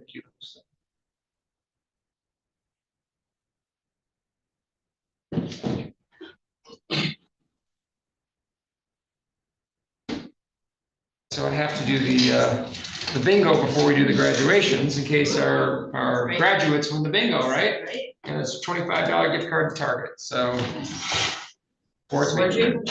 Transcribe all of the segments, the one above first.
thank you. So I have to do the bingo before we do the graduations in case our graduates win the bingo, right? And it's a $25 gift card to Target. So for you.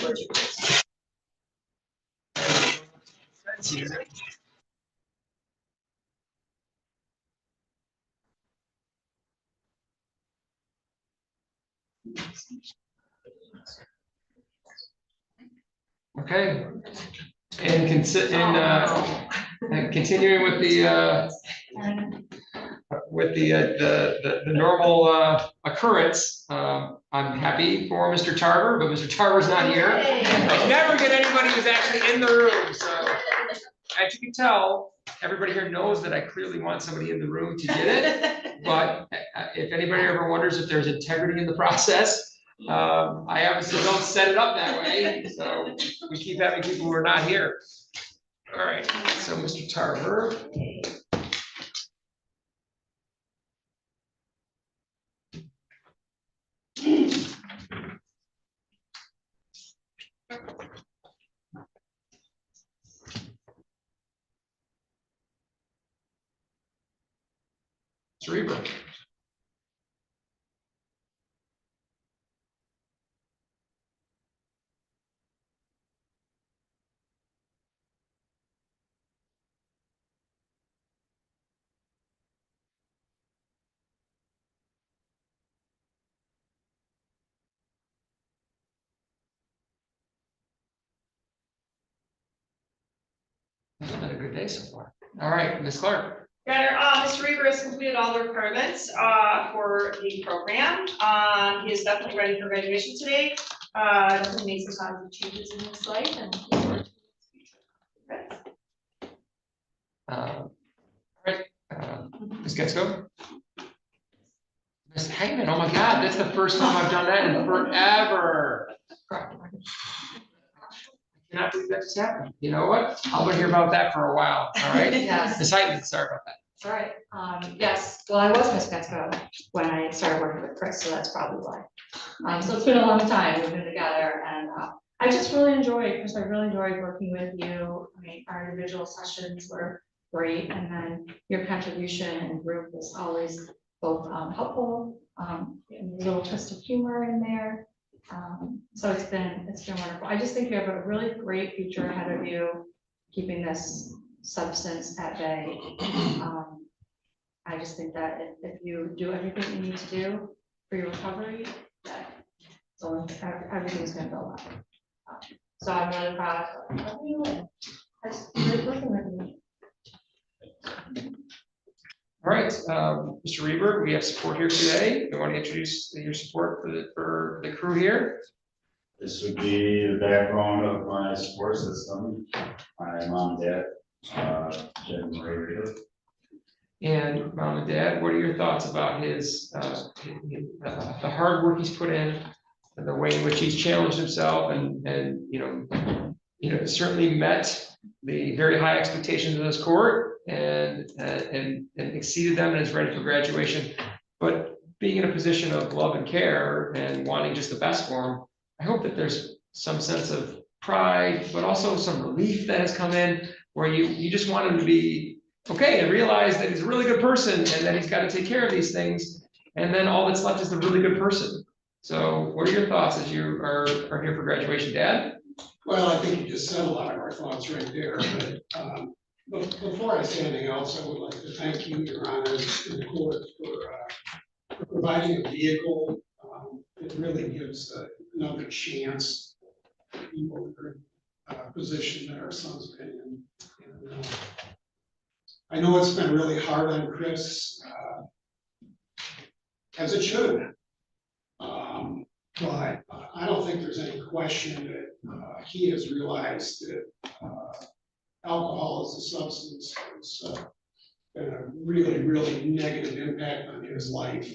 Okay. And continuing with the normal occurrence, I'm happy for Mr. Tarver, but Mr. Tarver's not here. I never get anybody who's actually in the room. So as you can tell, everybody here knows that I clearly want somebody in the room to get it. But if anybody ever wonders if there's integrity in the process, I obviously don't set it up that way. So we keep having people who are not here. All right, so Mr. Tarver. Reber. It's been a good day so far. All right, Ms. Clark. Mr. Reber has completed all the requirements for the program. He is definitely ready for graduation today. Definitely made some positive changes in his life and all right, Ms. Getsko. Ms. Hagman, oh my God, that's the first time I've done that in forever. I cannot believe that just happened. You know what? I'll hear about that for a while. All right. Yes. Ms. Heitman, sorry about that. All right. Yes. Well, I was Miss Getsko when I started working with Chris, so that's probably why. So it's been a long time we've been together, and I just really enjoyed, Chris. I really enjoyed working with you. I mean, our individual sessions were great, and then your contribution in group was always both helpful, and a little twist of humor in there. So it's been wonderful. I just think you have a really great future ahead of you, keeping this substance at bay. I just think that if you do everything you need to do for your recovery, that so everything's going to go well. So I'm really proud of you, and I just really working with you. All right, Mr. Reber, we have support here today. You want to introduce your support for the crew here? This would be the backbone of my support system. My mom and dad, Jim and Ray Reber. And Mom and Dad, what are your thoughts about his the hard work he's put in, and the way in which he's challenged himself, and you know certainly met the very high expectations of this court and exceeded them and is ready for graduation. But being in a position of love and care and wanting just the best for him, I hope that there's some sense of pride, but also some relief that has come in, where you just want him to be okay and realize that he's a really good person and that he's got to take care of these things. And then all that's left is the really good person. So what are your thoughts as you are here for graduation, Dad? Well, I think you just said a lot of our thoughts right there. But before I say anything else, I would like to thank you, Your Honor, and the court for providing a vehicle. It really gives another chance to people who are in a position that our son's been in. And, I know it's been really hard on Chris, as it should have been. But I don't think there's any question that he has realized that alcohol as a substance has been a really, really negative impact on his life.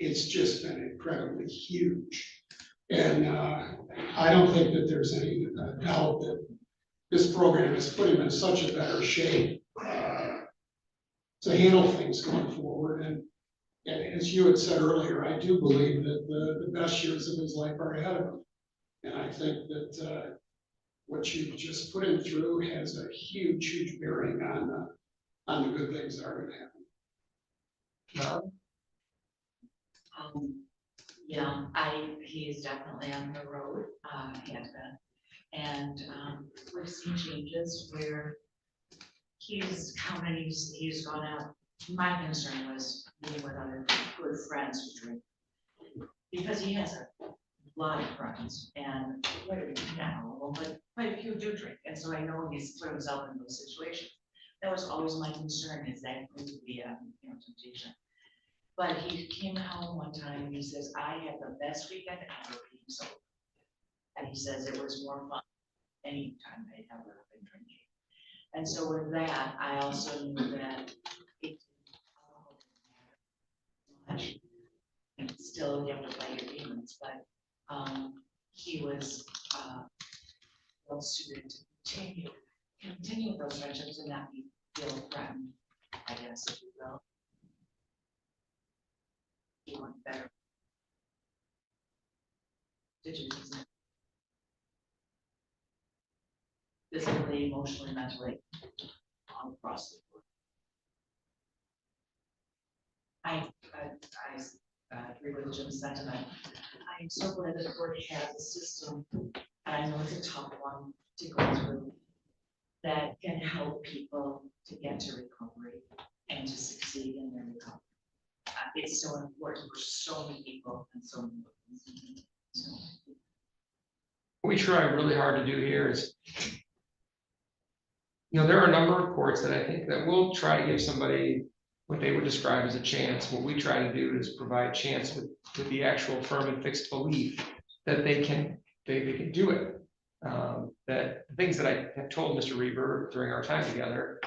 It's just been incredibly huge. And I don't think that there's any doubt that this program has put him in such a better shape to handle things going forward. And as you had said earlier, I do believe that the best years of his life are ahead of him. And I think that what you've just put him through has a huge bearing on the good things that are going to happen. Yeah, he's definitely on the road, he has been. And we've seen changes where he's gone out. My concern was being with other good friends who drink. Because he has a lot of friends and quite a few do drink. And so I know he's put himself in those situations. That was always my concern, is that going to be a temptation. But he came home one time and he says, I had the best weekend ever being sober. And he says it was more fun any time I'd ever been drinking. And so with that, I also knew that it much. And still you have to fight your demons, but he was well suited to continue those friendships and not feel threatened, I guess, if you will. He went better. Did you see that? Physically, emotionally, mentally, all across the board. I agree with Jim's sentiment. I'm so glad that the board has a system, and I know it's a tough one to go through, that can help people to get to recovery and to succeed in their recovery. It's so important for so many people and so many. So. What we try really hard to do here is, there are a number of courts that I think that will try to give somebody what they would describe as a chance. What we try to do is provide chance with the actual firm and fixed belief that they can do it. That the things that I have told Mr. Reber during our time together,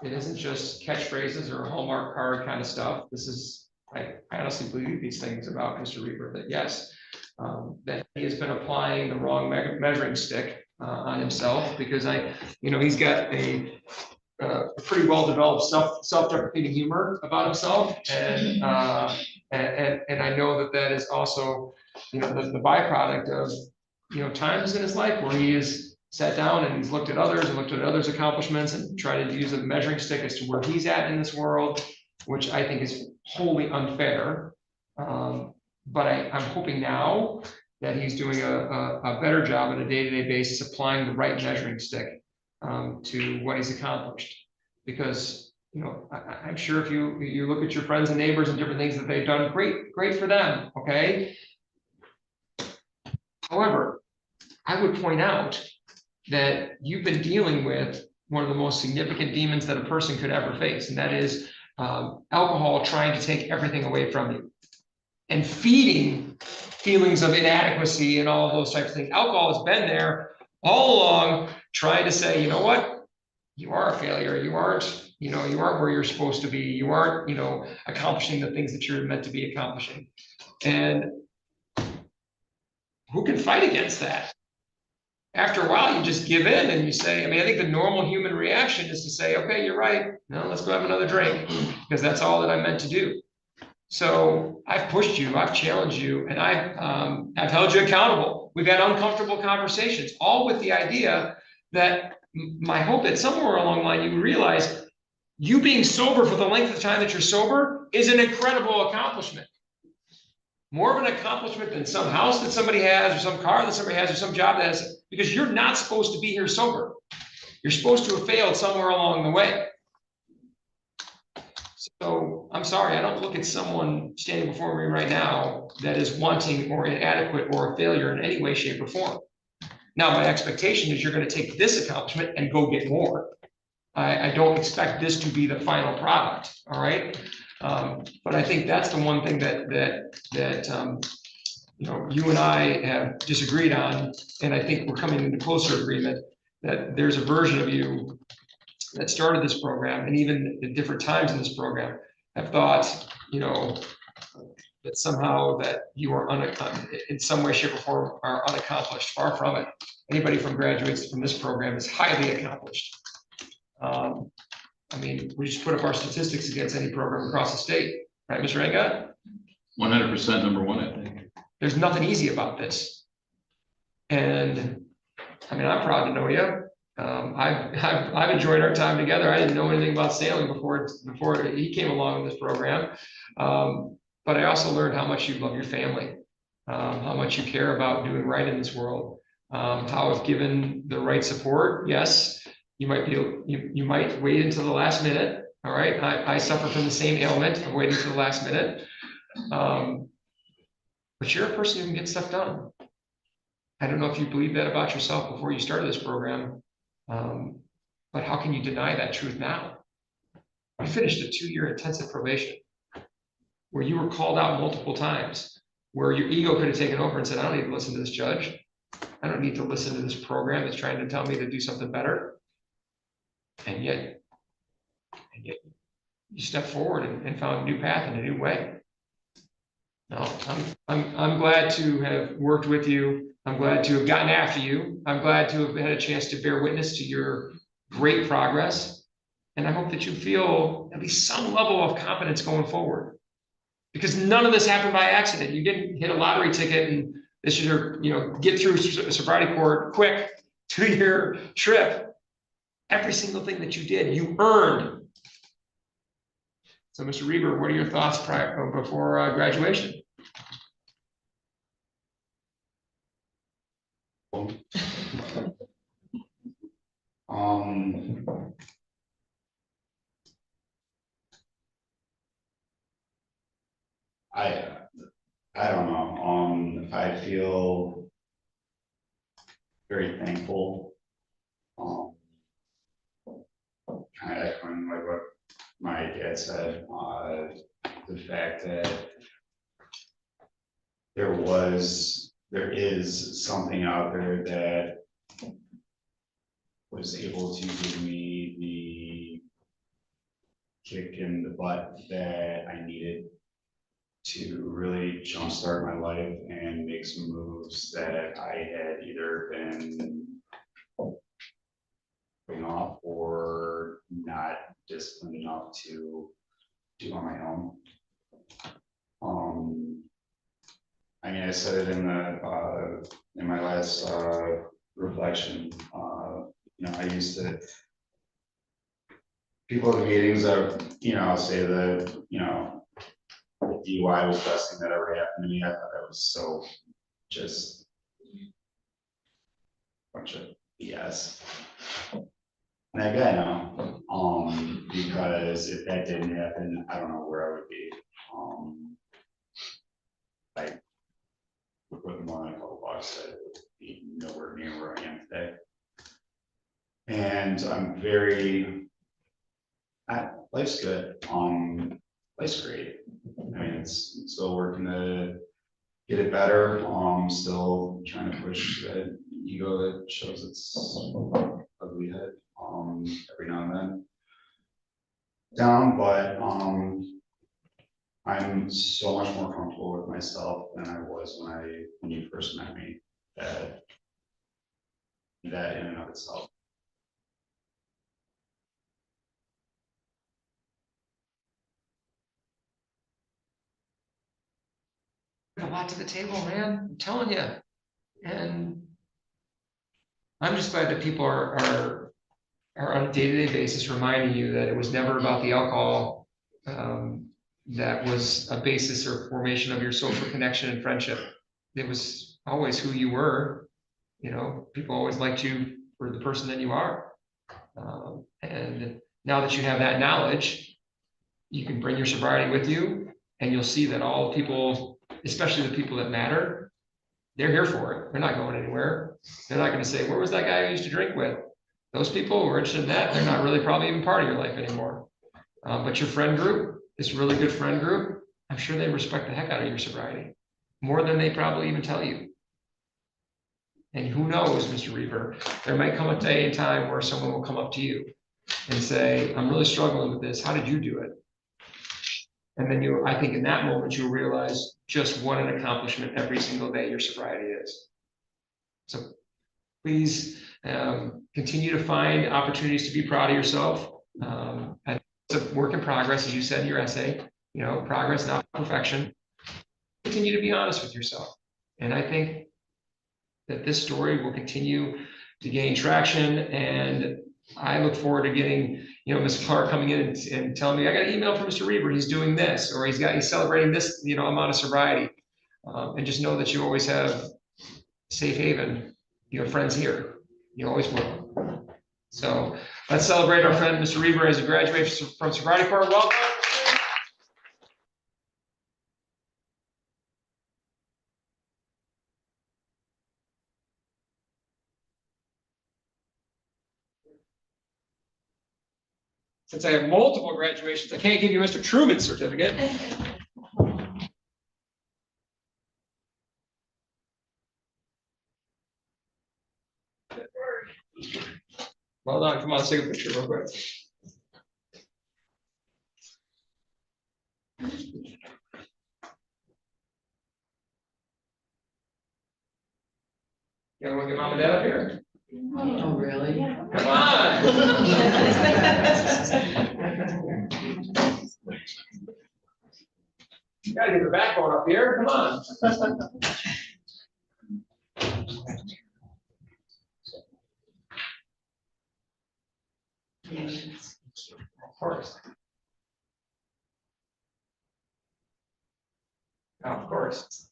it isn't just catchphrases or Hallmark card kind of stuff. This is, I honestly believe these things about Mr. Reber, that yes, that he has been applying the wrong measuring stick on himself, because he's got a pretty well-developed self-deprecating humor about himself, and I know that is also, the byproduct of, times in his life where he has sat down and he's looked at others and looked at others' accomplishments and tried to use a measuring stick as to where he's at in this world, which I think is wholly unfair. But I'm hoping now that he's doing a better job on a day-to-day basis, applying the right measuring stick to what he's accomplished. Because, I'm sure if you look at your friends and neighbors and different things that they've done, great for them, okay? However, I would point out that you've been dealing with one of the most significant demons that a person could ever face, and that is alcohol trying to take everything away from you and feeding feelings of inadequacy and all of those types of things. Alcohol has been there all along, trying to say, you know what, you are a failure. You aren't where you're supposed to be. You aren't, accomplishing the things that you're meant to be accomplishing. And who can fight against that? After a while, you just give in and you say, I think the normal human reaction is to say, okay, you're right. Now let's go have another drink, because that's all that I'm meant to do. So I've pushed you, I've challenged you, and I've held you accountable. We've had uncomfortable conversations, all with the idea that my hope that somewhere along the line you realize you being sober for the length of time that you're sober is an incredible accomplishment. More of an accomplishment than some house that somebody has, or some car that somebody has, or some job that has, because you're not supposed to be here sober. You're supposed to have failed somewhere along the way. So I'm sorry, I don't look at someone standing before me right now that is wanting or inadequate or a failure in any way, shape, or form. Now, my expectation is you're going to take this accomplishment and go get more. I don't expect this to be the final product, all right? But I think that's the one thing that you and I have disagreed on, and I think we're coming into closer agreement that there's a version of you that started this program, and even at different times in this program, have thought, that somehow that you are in some way, shape, or form are unaccomplished. Far from it. Anybody from graduates from this program is highly accomplished. I mean, we just put up our statistics against any program across the state, right, Mr. Ranga? 100% number one, I think. There's nothing easy about this. And I mean, I'm proud to know you. I've enjoyed our time together. I didn't know anything about sailing before he came along in this program. But I also learned how much you love your family, how much you care about doing right in this world, how if given the right support, yes, you might wait until the last minute. All right, I suffer from the same ailment of waiting till the last minute. But you're a person who can get stuff done. I don't know if you believe that about yourself before you started this program, but how can you deny that truth now? You finished a 2-year intensive probation where you were called out multiple times, where your ego could have taken over and said, I don't need to listen to this judge. I don't need to listen to this program that's trying to tell me to do something better. And yet you stepped forward and found a new path and a new way. No, I'm glad to have worked with you. I'm glad to have gotten after you. I'm glad to have had a chance to bear witness to your great progress. And I hope that you feel at least some level of confidence going forward. Because none of this happened by accident. You didn't hit a lottery ticket and this is your, get through sobriety court quick 2-year trip. Every single thing that you did, you earned. So, Mr. Reber, what are your thoughts before graduation? I don't know. I feel very thankful. Kind of echoing like what my dad said, the fact that there is something out there that was able to give me the kick in the butt that I needed to really jumpstart my life and make some moves that I had either been putting off or not disciplined enough to do on my own. I mean, I said it in my last reflection. I used to people at the meetings of say that DUI was the best thing that ever happened to me. I thought that was so just a bunch of BS. And I got now, because if that didn't happen, I don't know where I would be. I with more than a couple bucks, I would be nowhere near where I am today. And I'm life's good. Life's great. I mean, it's still working to get it better. Still trying to push that ego that shows its ugly head every now and then down, but I'm so much more comfortable with myself than I was when you first met me. That in and of itself. A lot to the table, man. I'm telling you. And I'm just glad that people are on a day-to-day basis reminding you that it was never about the alcohol that was a basis or formation of your social connection and friendship. It was always who you were. People always liked you for the person that you are. And now that you have that knowledge, you can bring your sobriety with you, and you'll see that all people, especially the people that matter, they're here for it. They're not going anywhere. They're not going to say, where was that guy I used to drink with? Those people who are interested in that, they're not really probably even part of your life anymore. But your friend group, this really good friend group, I'm sure they respect the heck out of your sobriety, more than they probably even tell you. And who knows, Mr. Reber, there might come a day and time where someone will come up to you and say, I'm really struggling with this. How did you do it? And then you, I think in that moment, you'll realize just what an accomplishment every single day your sobriety is. So please continue to find opportunities to be proud of yourself. And it's a work in progress, as you said in your essay, you know, progress, not perfection. Continue to be honest with yourself. And I think that this story will continue to gain traction. And I look forward to getting, you know, Ms. Clark coming in and telling me, I got an email from Mr. Reber, he's doing this, or he's celebrating this, you know, amount of sobriety. And just know that you always have safe haven. You have friends here. You always will. So let's celebrate our friend, Mr. Reber, as he graduates from sobriety court. Welcome. Since I have multiple graduations, I can't give you Mr. Truman's certificate. Well done. Come on, let's take a picture real quick. You want to get mom and dad up here? Oh, really? Come on. You gotta get the backbone up here. Come on. Of course. Of course.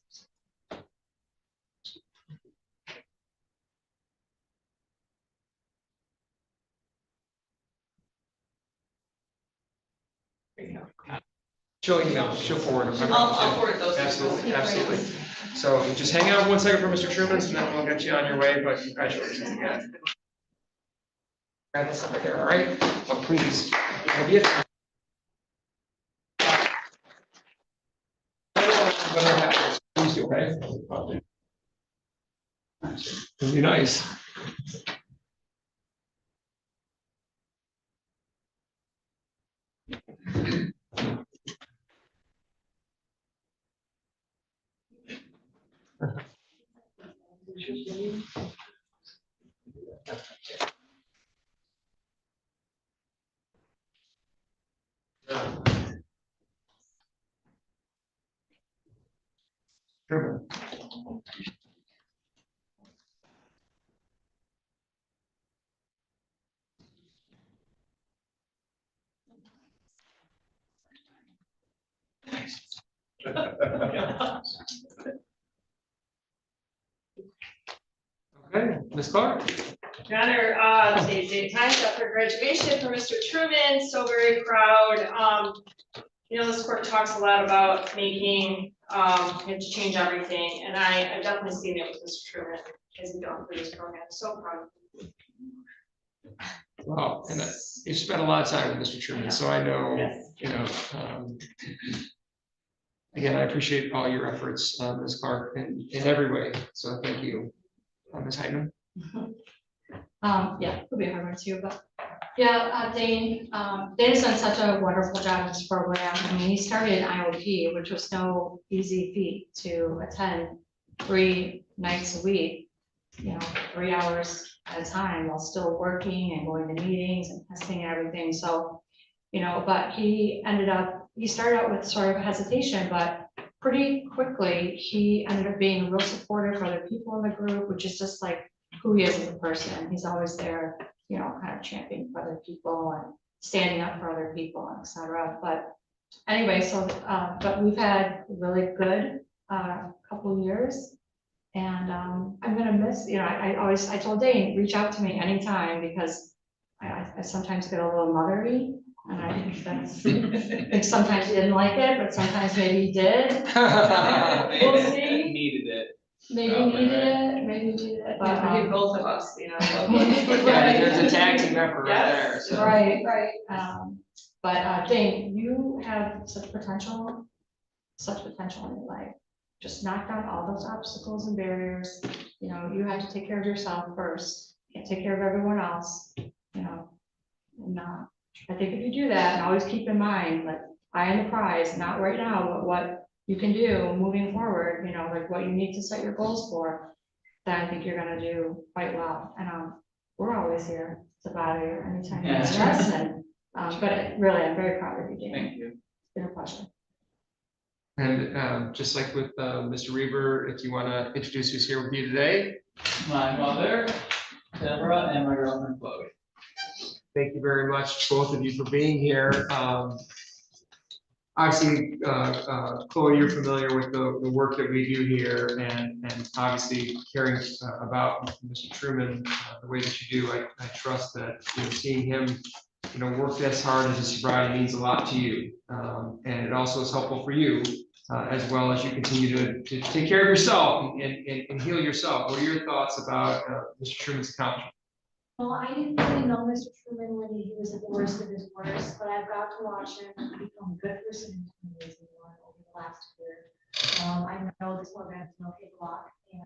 She'll email, she'll forward them. I'll forward those. Absolutely, absolutely. So just hang out 1 second for Mr. Truman's and then we'll get you on your way, but congratulations again. Grab this up there, all right? But please, have you? Please do, okay? It'll be nice. Truman. Okay, Ms. Clark. Your Honor, today's date and time after graduation for Mr. Truman, so very proud. You know, this court talks a lot about making, and to change everything, and I've definitely seen it with Mr. Truman as he gone through this program, so proud. Wow, and you've spent a lot of time with Mr. Truman, so I know, Yes. you know, again, I appreciate all your efforts, Ms. Clark, in every way, so thank you. Ms. Heitman? Yeah, it'll be a hard one too, but yeah, Dane, Dane's done such a wonderful job in this program. I mean, he started in IOP, which was no easy feat to attend 3 nights a week, you know, 3 hours at a time while still working and going to meetings and testing and everything. So, you know, but he started out with sort of hesitation, but pretty quickly, he ended up being real supportive for other people in the group, which is just like who he is as a person. He's always there, you know, kind of championing for other people and standing up for other people, et cetera. But anyway, so, but we've had really good couple of years. And I'm gonna miss, you know, I told Dane, reach out to me anytime because I sometimes get a little mothery. And I think that's, I think sometimes he didn't like it, but sometimes maybe he did. We'll see. Needed it. Maybe he needed it, maybe he needed it, but, Maybe both of us, you know. Yeah, there's a tag team effort right there, Yes. so. right. But Dane, you have such potential in your life. Just knock down all those obstacles and barriers. You know, you have to take care of yourself first, and take care of everyone else, you know. And I think if you do that, and always keep in mind, like, eye on the prize, not right now, but what you can do moving forward, you know, like what you need to set your goals for, then I think you're gonna do quite well. And we're always here to bother you anytime you need us. And really, I'm very proud of you, Jamie. Thank you. It's been a pleasure. And just like with Mr. Reber, if you want to introduce who's here with you today. My mother, Deborah, and my girlfriend Chloe. Thank you very much, both of you, for being here. Obviously, Chloe, you're familiar with the work that we do here, and obviously caring about Mr. Truman the way that you do. I trust that, you know, seeing him, you know, work this hard as a sobriety means a lot to you, and it also is helpful for you as well as you continue to take care of yourself and heal yourself. What are your thoughts about Mr. Truman's accomplishment? Well, I didn't really know Mr. Truman when he was at the worst of his worst, but I've got to watch him become a good person and an amazing one over the last year. I know this program is no cakewalk, and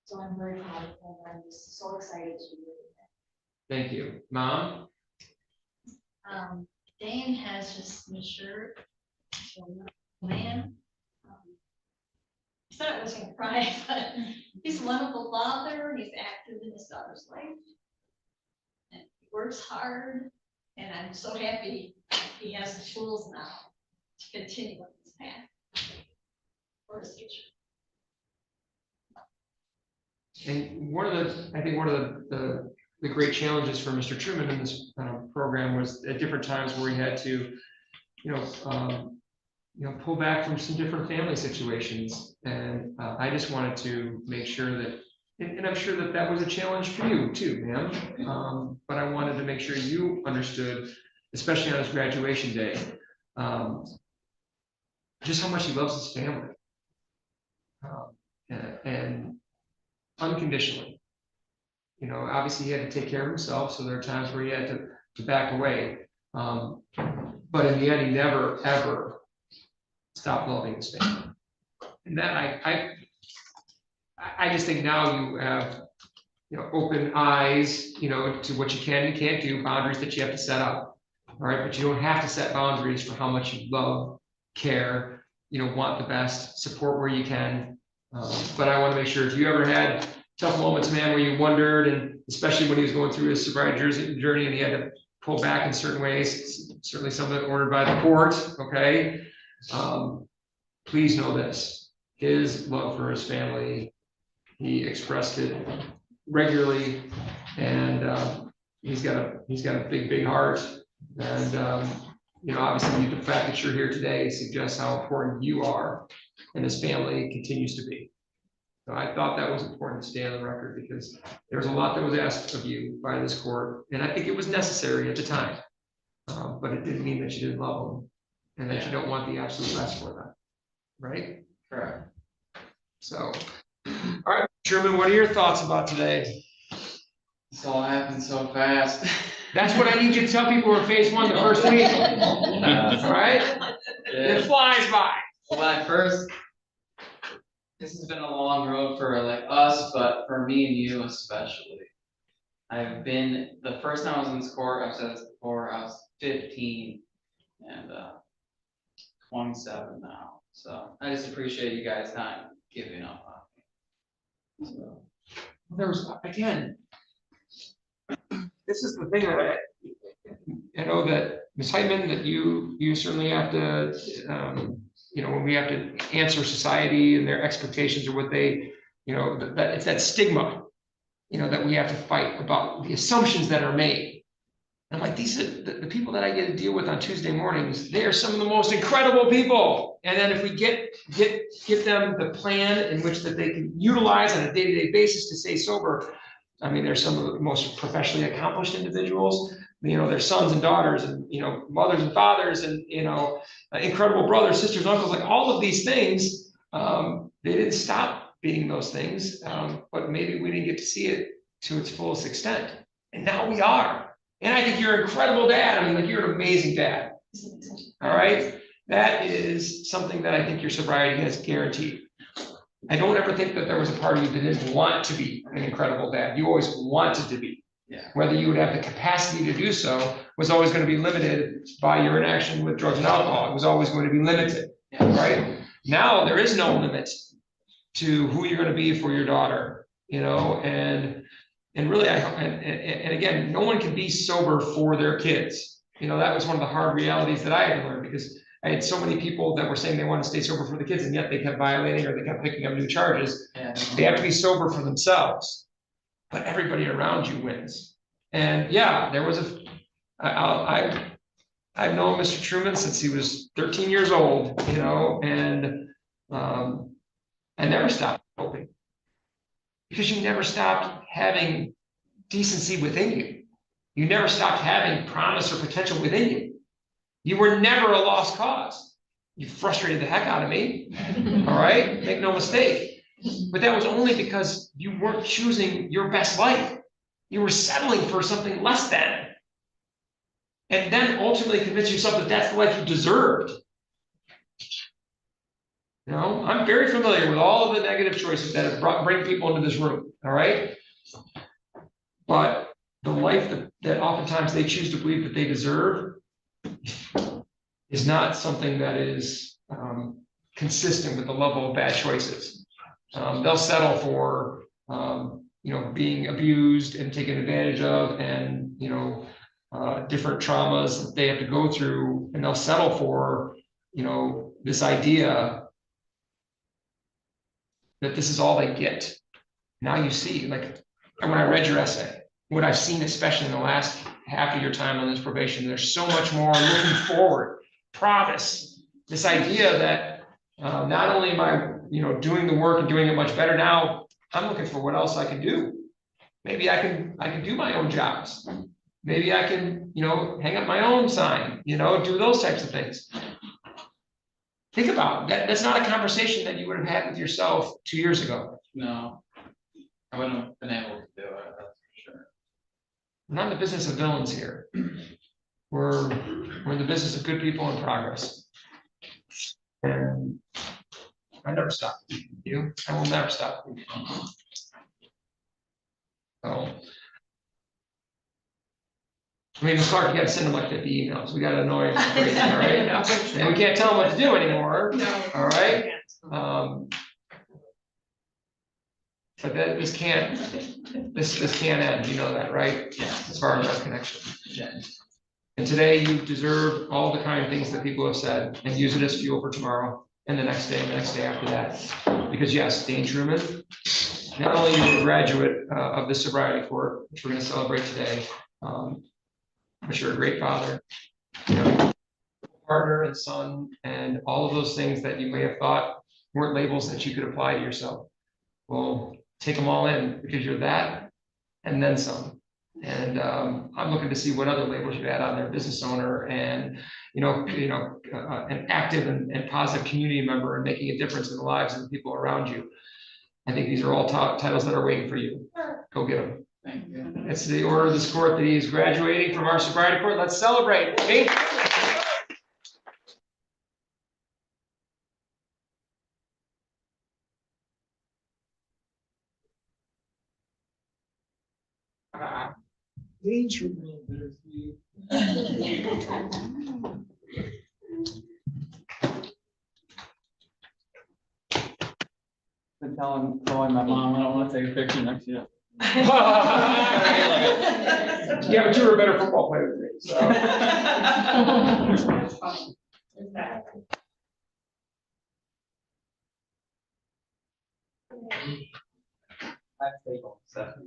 so I'm very proud of him. I'm just so excited to be with him. Thank you, Mom. Dane has just matured. Man. I said I was gonna cry, but he's a wonderful father. He's active in his daughter's life. And he works hard, and I'm so happy he has the tools now to continue on this path for his future. And I think one of the great challenges for Mr. Truman in this program was at different times where he had to, pull back from some different family situations. And I just wanted to make sure that, and I'm sure that that was a challenge for you too, ma'am. But I wanted to make sure you understood, especially on his graduation day, just how much he loves his family. And unconditionally. You know, obviously he had to take care of himself, so there are times where he had to back away. But in the end, he never, ever stopped loving his family. And that I just think now you have, open eyes, to what you can and can't do, boundaries that you have to set up. All right, but you don't have to set boundaries for how much you love, care, want the best, support where you can. But I want to make sure if you ever had tough moments, man, where you wondered, and especially when he was going through his sobriety journey and he had to pull back in certain ways, certainly some of it ordered by the court, okay? Please know this, his love for his family, he expressed it regularly, and he's got a big heart, and obviously the fact that you're here today suggests how important you are and his family continues to be. So I thought that was important to stay on the record because there was a lot that was asked of you by this court, and I think it was necessary at the time. But it didn't mean that you didn't love them and that you don't want the absolute best for them, right? Correct. So, all right, Truman, what are your thoughts about today? This all happened so fast. That's what I need you to tell people who are phase one the first week. All right? It flies by. This has been a long road for like us, but for me and you especially. The first time I was in this court, I've said this before, I was 15 and 27 now. So I just appreciate you guys not giving up on me. So. There was, again, this is the thing that I know that Ms. Heitman, that you certainly have to, when we have to answer society and their expectations or what they, that it's that stigma, that we have to fight about the assumptions that are made. And like these are the people that I get to deal with on Tuesday mornings, they are some of the most incredible people. And then if we get them the plan in which that they can utilize on a day-to-day basis to stay sober, I mean, they're some of the most professionally accomplished individuals. Their sons and daughters and, mothers and fathers and, incredible brothers, sisters, uncles, like all of these things, they didn't stop being those things, but maybe we didn't get to see it to its fullest extent. And now we are. And I think you're an incredible dad. I mean, like you're an amazing dad. All right. That is something that I think your sobriety has guaranteed. I don't ever think that there was a part of you that didn't want to be an incredible dad. You always wanted to be. Yeah. Whether you would have the capacity to do so was always going to be limited by your interaction with drugs and alcohol. It was always going to be limited, right? Now there is no limit to who you're going to be for your daughter, and really, and again, no one can be sober for their kids. That was one of the hard realities that I had to learn, because I had so many people that were saying they want to stay sober for the kids, and yet they kept violating or they kept picking up new charges. Yeah. They have to be sober for themselves, but everybody around you wins. And yeah, there was I've known Mr. Truman since he was 13 years old, and I never stopped hoping, because you never stopped having decency within you. You never stopped having promise or potential within you. You were never a lost cause. You frustrated the heck out of me, all right? Make no mistake. But that was only because you weren't choosing your best life. You were settling for something less than. And then ultimately convince yourself that that's the life you deserved. I'm very familiar with all of the negative choices that have bring people into this room, all right? But the life that oftentimes they choose to believe that they deserve is not something that is consistent with the level of bad choices. They'll settle for, being abused and taken advantage of, and, different traumas that they have to go through, and they'll settle for, this idea that this is all they get. Now you see, like, when I read your essay, what I've seen, especially in the last half of your time on this probation, there's so much more looking forward, promise, this idea that not only am I, doing the work and doing it much better now, I'm looking for what else I can do. Maybe I can do my own jobs. Maybe I can, hang up my own sign, do those types of things. Think about that. That's not a conversation that you would have had with yourself 2 years ago. No, I wouldn't have been able to do it, that's for sure. We're not in the business of villains here. We're in the business of good people in progress. And I never stop thinking of you. I will never stop thinking of you. So, Clark, you gotta send them like 50 emails. We gotta annoy them crazy, all right? And we can't tell them what to do anymore. All right. But this can't end, you know that, right? Yeah. As far as our connection. Yeah. And today you deserve all the kind things that people have said, and use it as fuel for tomorrow and the next day and the next day after that. Because yes, Dane Truman, not only are you a graduate of the sobriety court, which we're going to celebrate today, but you're a great father, partner and son, and all of those things that you may have thought weren't labels that you could apply to yourself. Well, take them all in, because you're that and then some. And I'm looking to see what other labels you add on there: business owner, and an active and positive community member, and making a difference in the lives of the people around you. I think these are all titles that are waiting for you. Go get them. Thank you. It's the order of this court that he's graduating from our sobriety court. Let's celebrate. Okay? Been calling my mom, I don't want to take a picture next to you. Yeah, but you were a better football player than me. So.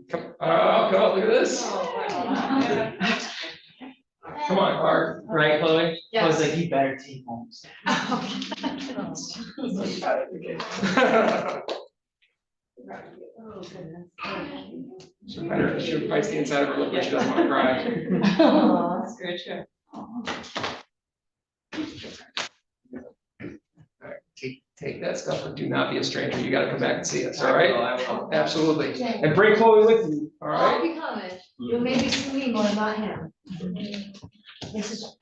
Come on, look at this. Come on, Clark. Right, Chloe? Yes. I was like, you better take home. She bites the inside of her lip, but she doesn't want to cry. Oh, that's great, sure. Take that stuff, and do not be a stranger. You got to come back and see us. All right? I will. Absolutely. And bring Chloe with you. All I'll right? be coming. You'll maybe see me more, not him. This is.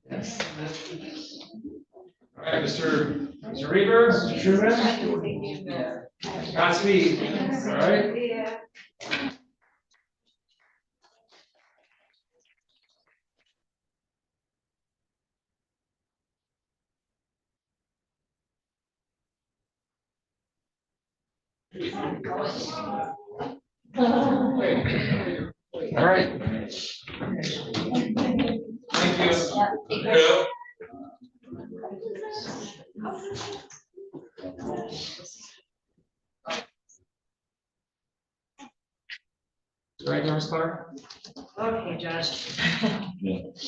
Yes. All right, Mr. Reaver, Mr. Truman. Godspeed. All right. Yeah. All right. Thank you. Right, Nurse Clark? Okay, Josh.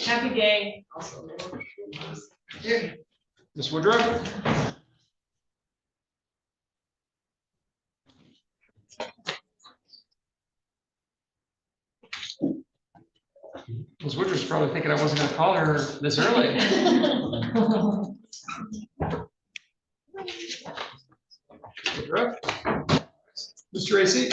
Happy day. Ms. Woodruff? Ms. Woodruff's probably thinking I wasn't gonna call her this early. Woodruff? Mr. Racy?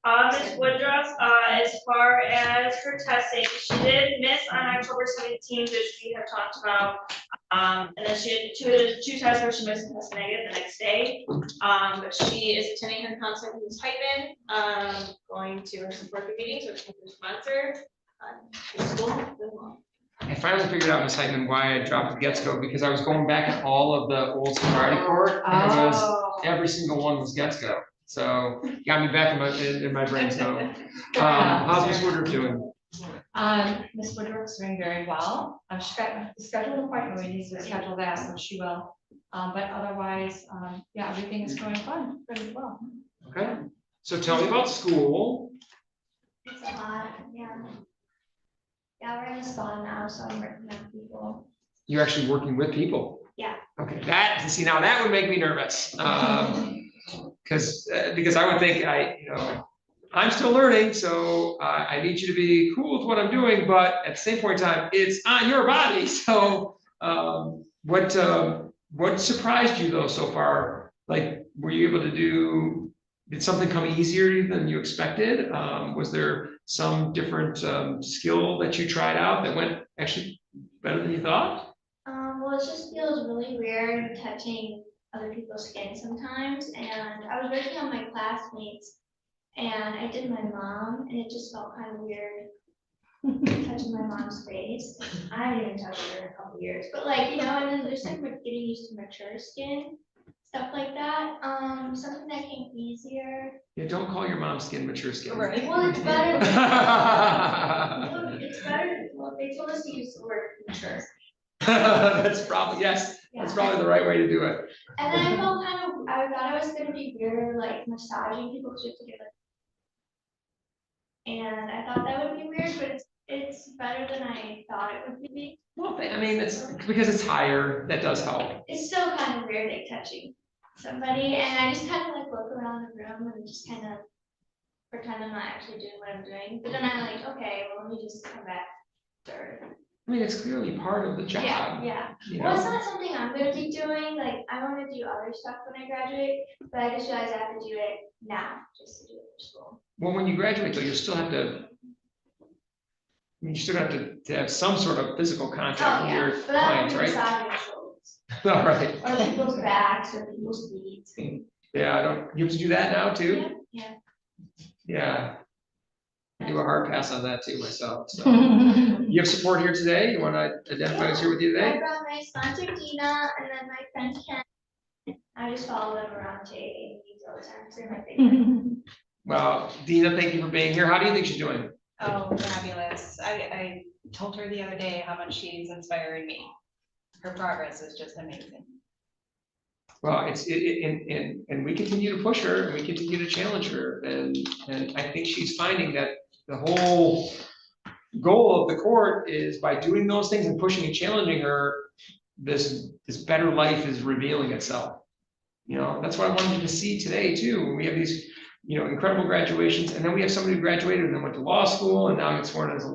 Ms. Woodruff, as far as her testing, she did miss on October 17th, which we have talked about. And then she had two tests where she missed and tested negative the next day. But she is attending her concert with Ms. Hyman, going to her support group meetings, which is her sponsor. School. I finally figured out, Ms. Heitman, why I dropped the Getsko, because I was going back at all of the old sobriety court, and it was, every single one was Getsko. So got me back in my brain, so. How's Ms. Woodruff doing? Ms. Woodruff's doing very well. She's got the scheduled appointment, we need to schedule that, so she will. But otherwise, yeah, everything is going fun, pretty well. Okay, so tell me about school. It's a lot, yeah. Yeah, we're in a spa now, so I'm working with people. You're actually working with people? Yeah. Okay, see, now that would make me nervous. Because I would think I'm still learning, so I need you to be cool with what I'm doing, but at the same point in time, it's on your body. So what surprised you though so far? Like, were you able to did something come easier than you expected? Was there some different skill that you tried out that went actually better than you thought? Well, it just feels really weird touching other people's skin sometimes, and I was working on my classmates, and I did my mom, and it just felt kind of weird touching my mom's face. I haven't even touched her in a couple years, but and then there's like getting used to mature skin, stuff like that. Something that came easier. Yeah, don't call your mom's skin mature skin. Right. Well, it's better. It's better. Well, they told us to use the word mature. That's probably, yes, that's probably the right way to do it. And then I felt I thought I was gonna be weird, like massaging people because you have to get and I thought that would be weird, but it's better than I thought it would be. Well, I mean, it's because it's higher, that does help. It's still kind of weird, like touching somebody, and I just kind of look around the room and just kind of pretend I'm not actually doing what I'm doing. But then I'm like, okay, well, let me just come back third. I mean, it's clearly part of the job. Yeah. You Well, it's know? not something I'm gonna be doing, I wanna do other stuff when I graduate, but I just realized I have to do it now, just to do it for school. Well, when you graduate though, you still have to, you still have to have some sort of physical contact with your But I'm clients, gonna be right? massaging shoulders, All right. or people's backs, or people's feet. Yeah, you have to do that now too? Yeah. Yeah. I do a hard pass on that too myself, so. You have support here today? You wanna identify who's here with you I today? brought my sponsor Dina, and then my friend Ken. I just follow them around to AA meetings all the time, 'cause they're my favorite. Well, Dina, thank you for being here. How do you think she's doing? Oh, fabulous. I told her the other day how much she's inspiring me. Her progress is just amazing. Well, and we continue to push her and we continue to challenge her. And I think she's finding that the whole goal of the court is by doing those things and pushing and challenging her, this better life is revealing itself. You know, that's what I wanted you to see today too. We have these, incredible graduations, and then we have somebody who graduated and then went to law school and now gets sworn as a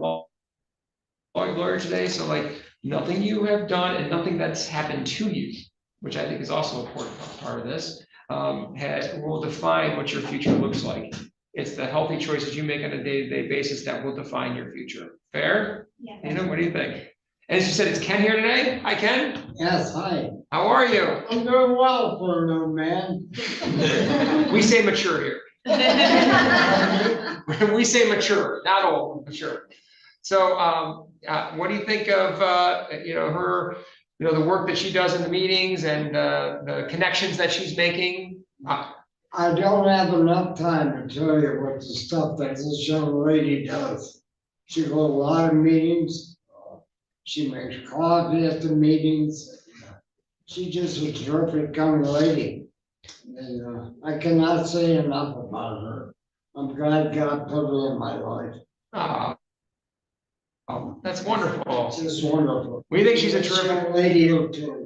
lawyer today. So nothing you have done and nothing that's happened to you, which I think is also an important part of this, will define what your future looks like. it's the healthy choices you make on a day-to-day basis that will define your future. Fair? Yeah. What do you think? And she said, it's Ken here today. Hi, Ken. Yes, hi. How are you? I'm doing well for a new man. We say mature here. We say mature, not old, mature. So, what do you think of, her, the work that she does in the meetings and the connections that she's making? I don't have enough time to tell you what the stuff that this young lady does. She goes to a lot of meetings. She makes coffee at the meetings. She just a terrific young lady. And I cannot say enough about her. I'm glad God put her in my life. Oh, that's wonderful. Just wonderful. We think she's a This terrific. young lady too.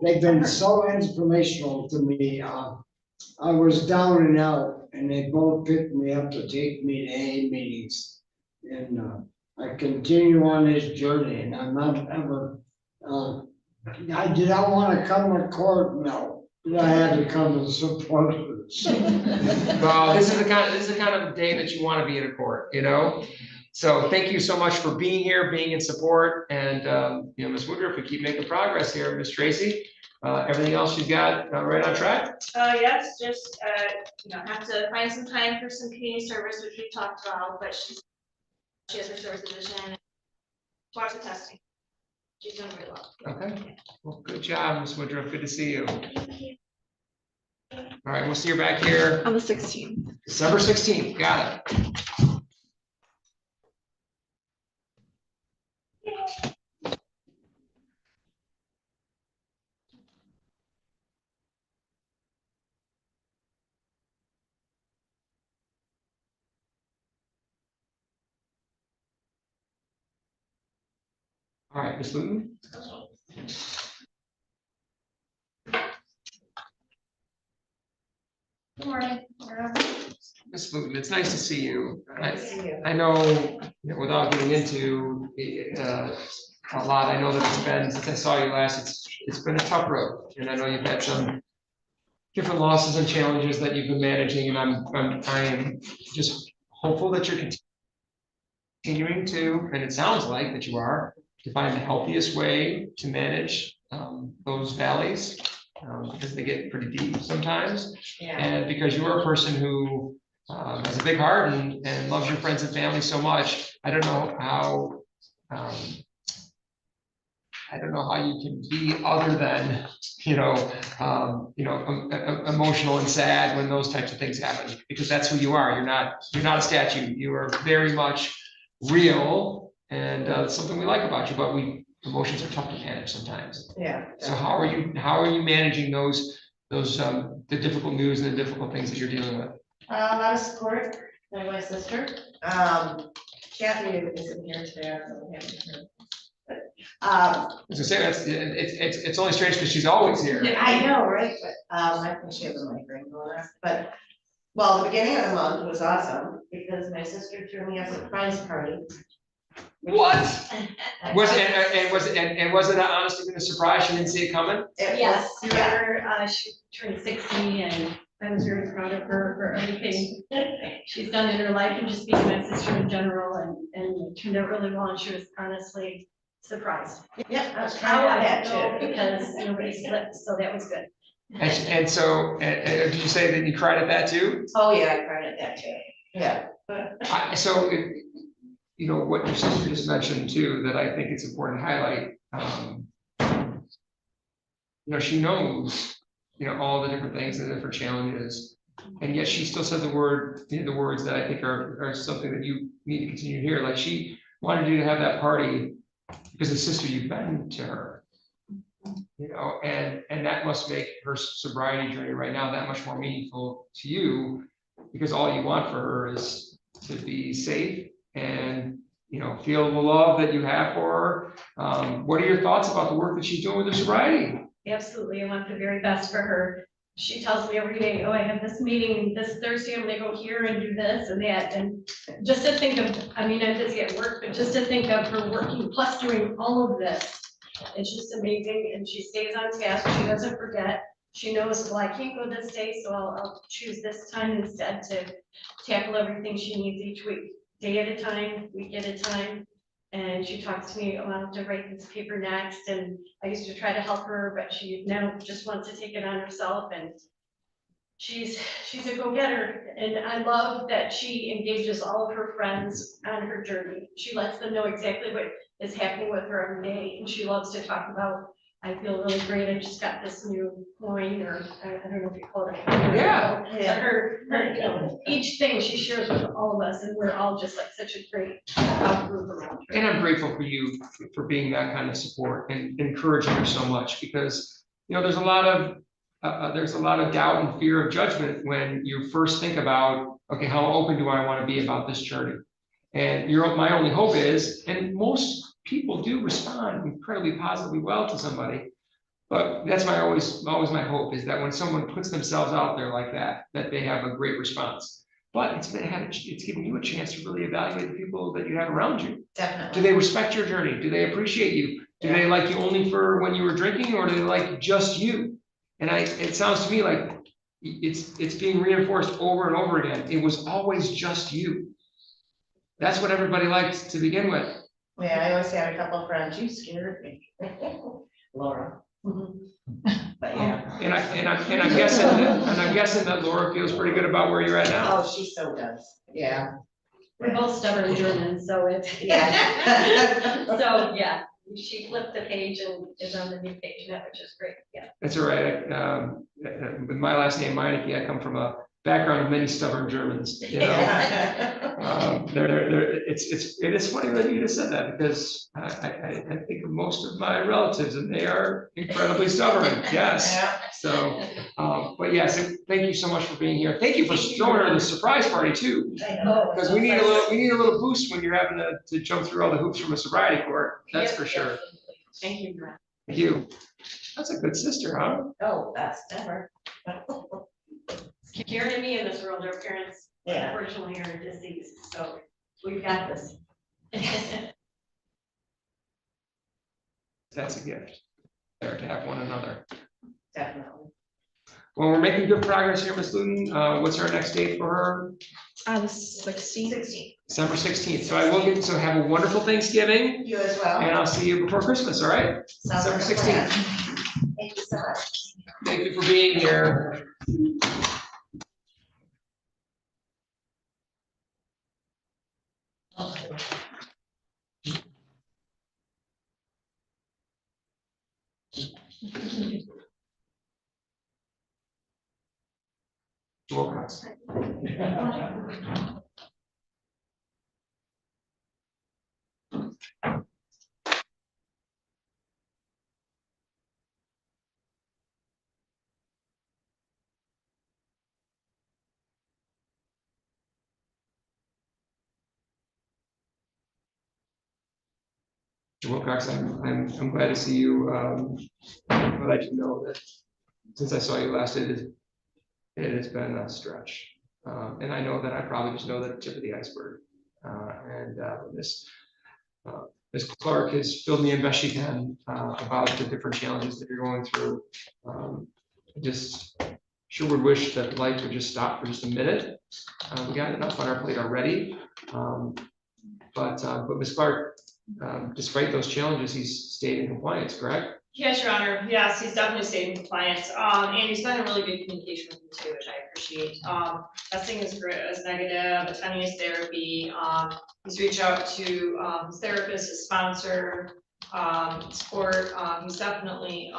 They've been so inspirational to me. I was down and out and they both picked me up to take me to AA meetings. And I continue on this journey and I'm not ever, I did not want to come to court, no, but I had to come to support her. Well, this is the kind of day that you want to be in a court, So thank you so much for being here, being in support, and Ms. Woodruff, we keep making progress here. Ms. Tracy, everything else you've got right on track? Yes, just, have to find some time for some community service, which we talked about, but she has her service position. Watch the testing. She's doing really well. Okay, well, good job, Ms. Woodruff, good to see you. All right, we'll see you back here. On the 16th. December 16th, got it. All right, Ms. Luton? Good morning. Ms. Luton, it's nice to see you. I know, without getting into a lot, I know that it's been, since I saw you last, it's been a tough road. And I know you've had some different losses and challenges that you've been managing, and I am just hopeful that you're continuing to, and it sounds like that you are, to find the healthiest way to manage those valleys, because they get pretty deep sometimes. Yeah. And because you are a person who has a big heart and loves your friends and family so much, I don't know how you can be other than, emotional and sad when those types of things happen, because that's who you are. You're not a statue. You are very much real, and it's something we like about you, but emotions are tough to manage sometimes. Yeah. So how are you managing the difficult news and the difficult things that you're dealing with? A lot of support by my sister. Kathy isn't here today. I don't know what happened to her. As I say, it's only strange because she's always here. I know, right? But I think she has a migraine going on. But the beginning of the month was awesome because my sister threw me a surprise party. What? Was it honestly been a surprise? She didn't see it coming? Yes, she turned 60 and I was very proud of her for everything she's done in her life and just being my sister in general, and it turned out really well, and she was honestly surprised. Yeah, I was How proud of I that know, too. because nobody slipped, so that was good. And so, did you say that you cried at that too? Oh, yeah, I cried at that too. Yeah. What your sister just mentioned too, that I think it's important to highlight. She knows, all the different things and the different challenges, and yet she still said the words that I think are something that you need to continue to hear. Like, she wanted you to have that party because the sister you've been to her, and that must make her sobriety journey right now that much more meaningful to you, because all you want for her is to be safe and feel the love that you have for her. What are your thoughts about the work that she's doing with her sobriety? Absolutely, I want the very best for her. She tells me every day, oh, I have this meeting this Thursday, I'm gonna go here and do this and that. And just to think of, I'm busy at work, but just to think of her working plus doing all of this, it's just amazing. And she stays on task, she doesn't forget. she knows, well, I can't go this day, so I'll choose this time instead to tackle everything she needs each week, day at a time, week at a time. And she talks to me, oh, I'll have to write this paper next, and I used to try to help her, but she now just wants to take it on herself, and she's a go-getter, and I love that she engages all of her friends on her journey. She lets them know exactly what is happening with her every day, and she loves to talk about, I feel really great, I just got this new coin, or I don't know if you call it a coin. Yeah. But her, you know, each thing she shares with all of us, and we're all just like such a great group around her. And I'm grateful for you for being that kind of support and encouraging her so much, because, you know, there's a lot of doubt and fear of judgment when you first think about, okay, how open do I want to be about this journey? And my only hope is, and most people do respond incredibly positively well to somebody, but that's always my hope, is that when someone puts themselves out there like that they have a great response. But it's giving you a chance to really evaluate the people that you have around you. Definitely. Do they respect your journey? Do they appreciate you? Do they like you only for when you were drinking, or do they like just you? And it sounds to me like it's being reinforced over and over again. It was always just you. That's what everybody liked to begin with. Yeah, I always had a couple of friends, you scared me. Laura. But yeah. And I'm guessing that Laura feels pretty good about where you're at now. Oh, she so does, yeah. We're both stubborn Germans, so it's. Yeah. So, yeah, she flipped the page and is on the new page now, which is great, yeah. That's all right. With my last name, Meineke, I come from a background of many stubborn Germans, you know. It is funny that you just said that, because I think of most of my relatives, and they are incredibly stubborn, yes. Yeah. So, but yes, thank you so much for being here. Thank you for throwing her the surprise party too. I know. Because we need a little boost when you're having to jump through all the hoops from a sobriety court, that's for sure. Thank you, Brad. Thank you. That's a good sister, huh? Oh, that's never. Karen and me in this world, our parents Yeah. unfortunately are deceased, so we've got this. That's a gift, there to have one another. Definitely. Well, we're making good progress here, Ms. Luton. What's our next date for her? The 16th. December 16th. So have a wonderful Thanksgiving, You as well. and I'll see you before Christmas, all right? Sounds December like a plan. 16th. Thank you so much. Thank you for being here. Wilcox. Mr. Wilcox, I'm glad to see you. I'd like to know that since I saw you last, it has been a stretch. And I know that I probably just know the tip of the iceberg. Ms. Clark has filled me in best she can about the different challenges that you're going through. I just sure would wish that life would just stop for just a minute. We got enough on our plate already. But Ms. Clark, despite those challenges, he's stayed in compliance, correct? Yes, Your Honor. Yes, he's definitely stayed in compliance. And he's been in really good communication with me too, which I appreciate. Testing is negative, attending his therapy. He's reached out to his therapist, his sponsor, support. He's definitely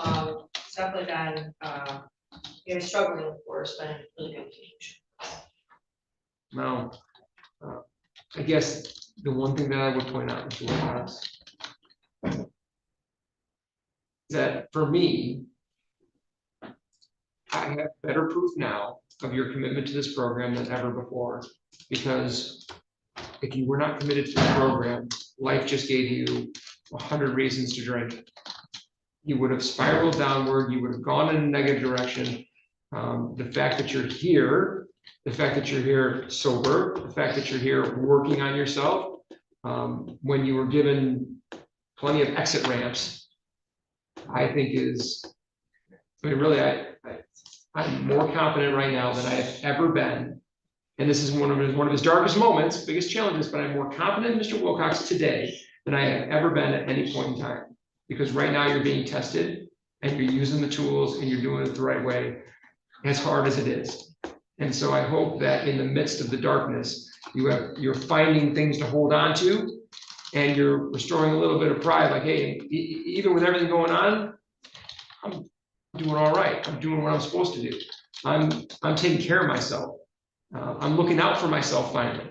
been struggling, of course, but in really good communication. Now, I guess the one thing that I would point out, Mr. Wilcox, that for me, I have better proof now of your commitment to this program than ever before. Because if you were not committed to the program, life just gave you 100 reasons to drink. You would have spiraled downward, you would have gone in a negative direction. The fact that you're here, the fact that you're here sober, the fact that you're here working on yourself, when you were given plenty of exit ramps, I think is, I mean, really, I'm more confident right now than I have ever been. And this is one of his darkest moments, biggest challenges, but I'm more confident in Mr. Wilcox today than I have ever been at any point in time. Because right now you're being tested and you're using the tools and you're doing it the right way, as hard as it is. And so I hope that in the midst of the darkness, you're finding things to hold on to, and you're restoring a little bit of pride, like, hey, even with everything going on, I'm doing all right. I'm doing what I'm supposed to do. I'm taking care of myself. I'm looking out for myself finally.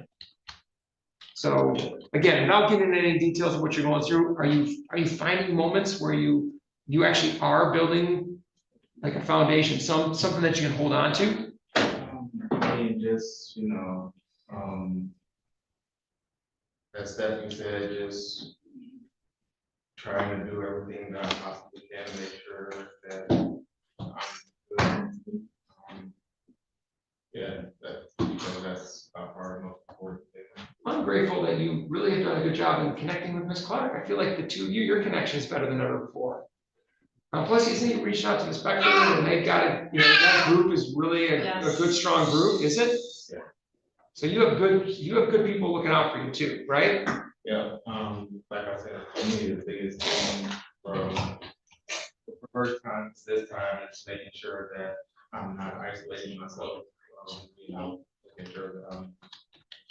So again, without getting into any details of what you're going through, are you finding moments where you actually are building like a foundation, something that you can hold on to? I mean, just, as Stephanie said, just trying to do everything that I possibly can to make sure that I'm good. Yeah, that's by far the most important thing. I'm grateful that you really have done a good job in connecting with Ms. Clark. I feel like the two of you, your connection is better than ever before. Plus, you reached out to the Spectrum, and they've got it, that group is really a good, strong group, is it? Yeah. So you have good people looking out for you too, right? Yeah, like I said, for me, the biggest thing from the first time to this time is making sure that I'm not isolating myself. Making sure that I'm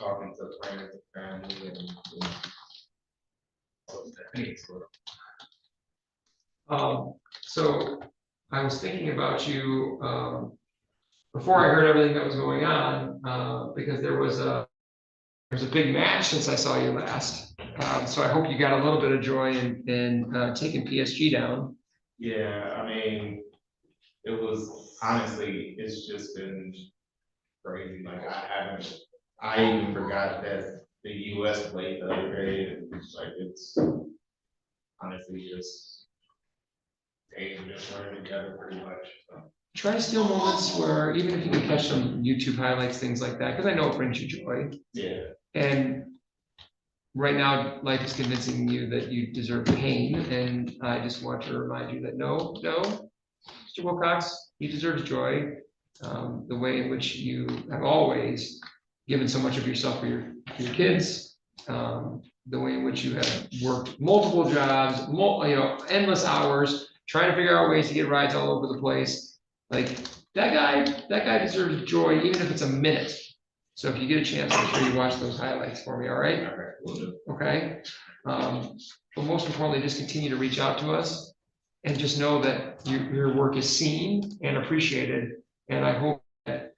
talking to friends and family and So I was thinking about you before I heard everything that was going on, because there was a big match since I saw you last. So I hope you got a little bit of joy in taking PSG down. yeah, I mean, it was honestly, it's just been crazy. Like I even forgot that the US played the other day. And it's honestly just days just running together pretty much. So. Try to steal moments where, even if you can catch some YouTube highlights, things like that, because I know it brings you joy. Yeah. And right now, life is convincing you that you deserve pain, and I just want to remind you that no, Mr. Wilcox, he deserves joy. The way in which you have always given so much of yourself for your kids, the way in which you have worked multiple jobs, endless hours, trying to figure out ways to get rides all over the place. Like that guy deserves joy, even if it's a minute. So if you get a chance, make sure you watch those highlights for me, all right? Okay. But most importantly, just continue to reach out to us and just know that your work is seen and appreciated. And I hope that,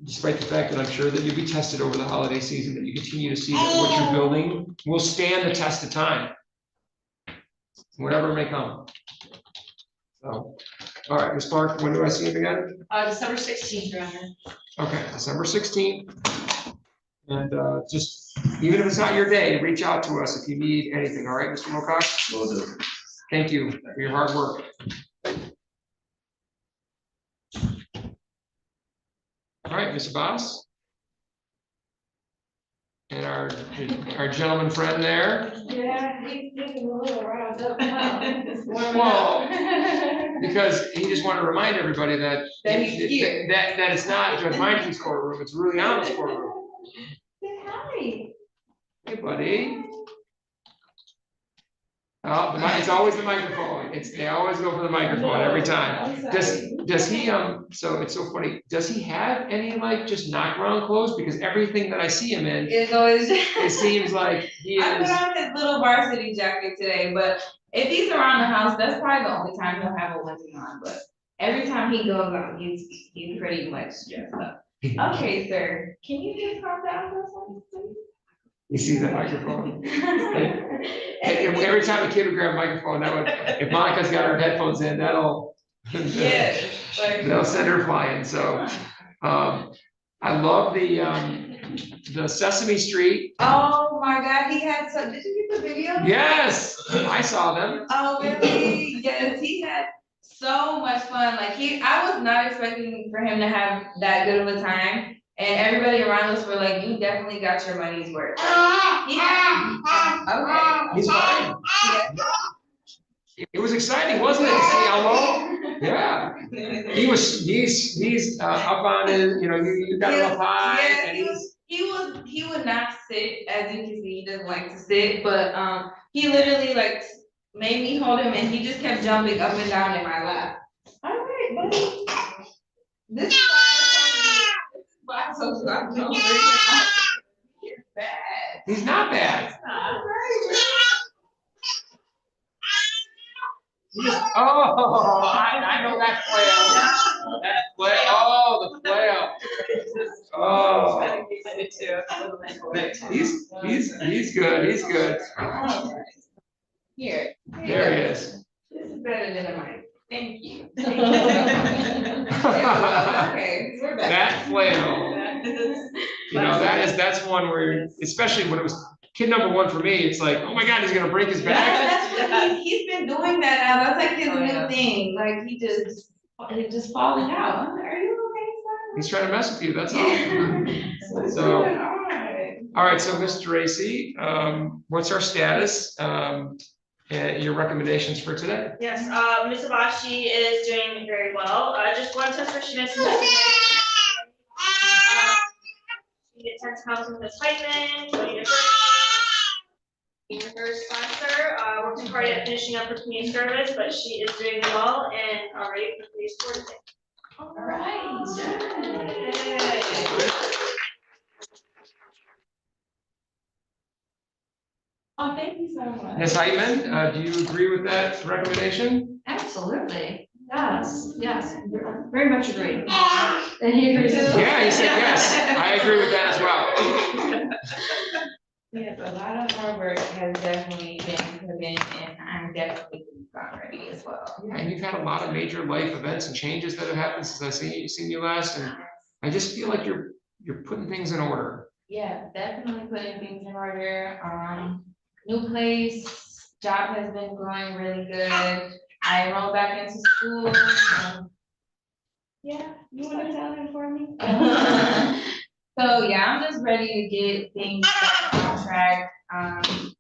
despite the fact that I'm sure that you'll be tested over the holiday season, that you continue to see that what you're building will stand the test of time, whatever may come. So, all right, Ms. Clark, when do I see it again? December 16th, Your Honor. Okay, December 16th. And just, even if it's not your day, reach out to us if you need anything, all right, Mr. Wilcox? Will do. Thank you for your hard work. All right, Ms. Abbas. And our gentleman friend there. Yeah, he's getting a little riled up now. Well, because he just wanted to remind everybody that that it's not Judge Meinke's courtroom, it's really Allen's courtroom. Say hi. Hey, buddy. Oh, it's always the microphone. They always go for the microphone every time. Does he, so it's so funny, does he have any just knock around clothes? Because everything that I see him in, It's always. it seems like he I put is. on his little varsity jacket today, but if he's around the house, that's probably the only time he'll have a onesie on, but every time he goes out, he's pretty much dressed up. Okay, sir, can you just calm down for a second, please? You see that microphone? And every time a kid would grab a microphone, if Monica's got her headphones in, that'll send her flying. So, I love the Sesame Street. Oh my God, did you get the video? Yes, I saw them. Oh, really? Yes, he had so much fun. I was not expecting for him to have that good of a time. And everybody around us were like, you definitely got your money's worth. Okay. He's fine. Yeah. It was exciting, wasn't it, to see Elmo? Yeah, he's up on his, you got him up high Yeah, and he would not sit, as you can see, he doesn't like to sit, but, he literally like made me hold him and he just kept jumping up and down in my lap. All right, buddy. This is why I told you I'm gonna bring him out. He's bad. he's not bad. All right. Oh, I know that flail. That flail, oh, the flail. Oh, he's good, he's good. Here. There he is. This is better than a mic. Thank you. Okay, we're back. That flail. That's one where, especially when it was kid number one for me, it's like, oh my God, he's gonna break his back. That's he's been doing that now. That's like his new thing. Like he's just falling out. I'm like, are you okay, son? He's trying to mess with you, that's all. So, all right, so Mr. Tracy, what's our status? And your recommendations for today? Yes, Ms. Abashi is doing very well. Just one test where she missed. She attends counseling with Ms. Whiteman, her sponsor, working hard at finishing up her community service, but she is doing well and ready for police court today. All right. Oh, thank you so much. Ms. Heitman, do you agree with that recommendation? Absolutely, yes, very much agree. And he agrees as well. Yeah, he said yes, I agree with that as well. Yes, a lot of hard work has definitely been put in, and I'm definitely got ready as well. Yeah, and you've had a lot of major life events and changes that have happened since I've seen you last, and I just feel like you're putting things in order. Yeah, definitely putting things in order. New place, job has been going really good. I enrolled back into school. Yeah, you wanna tell him for me? So yeah, I'm just ready to get things back on track.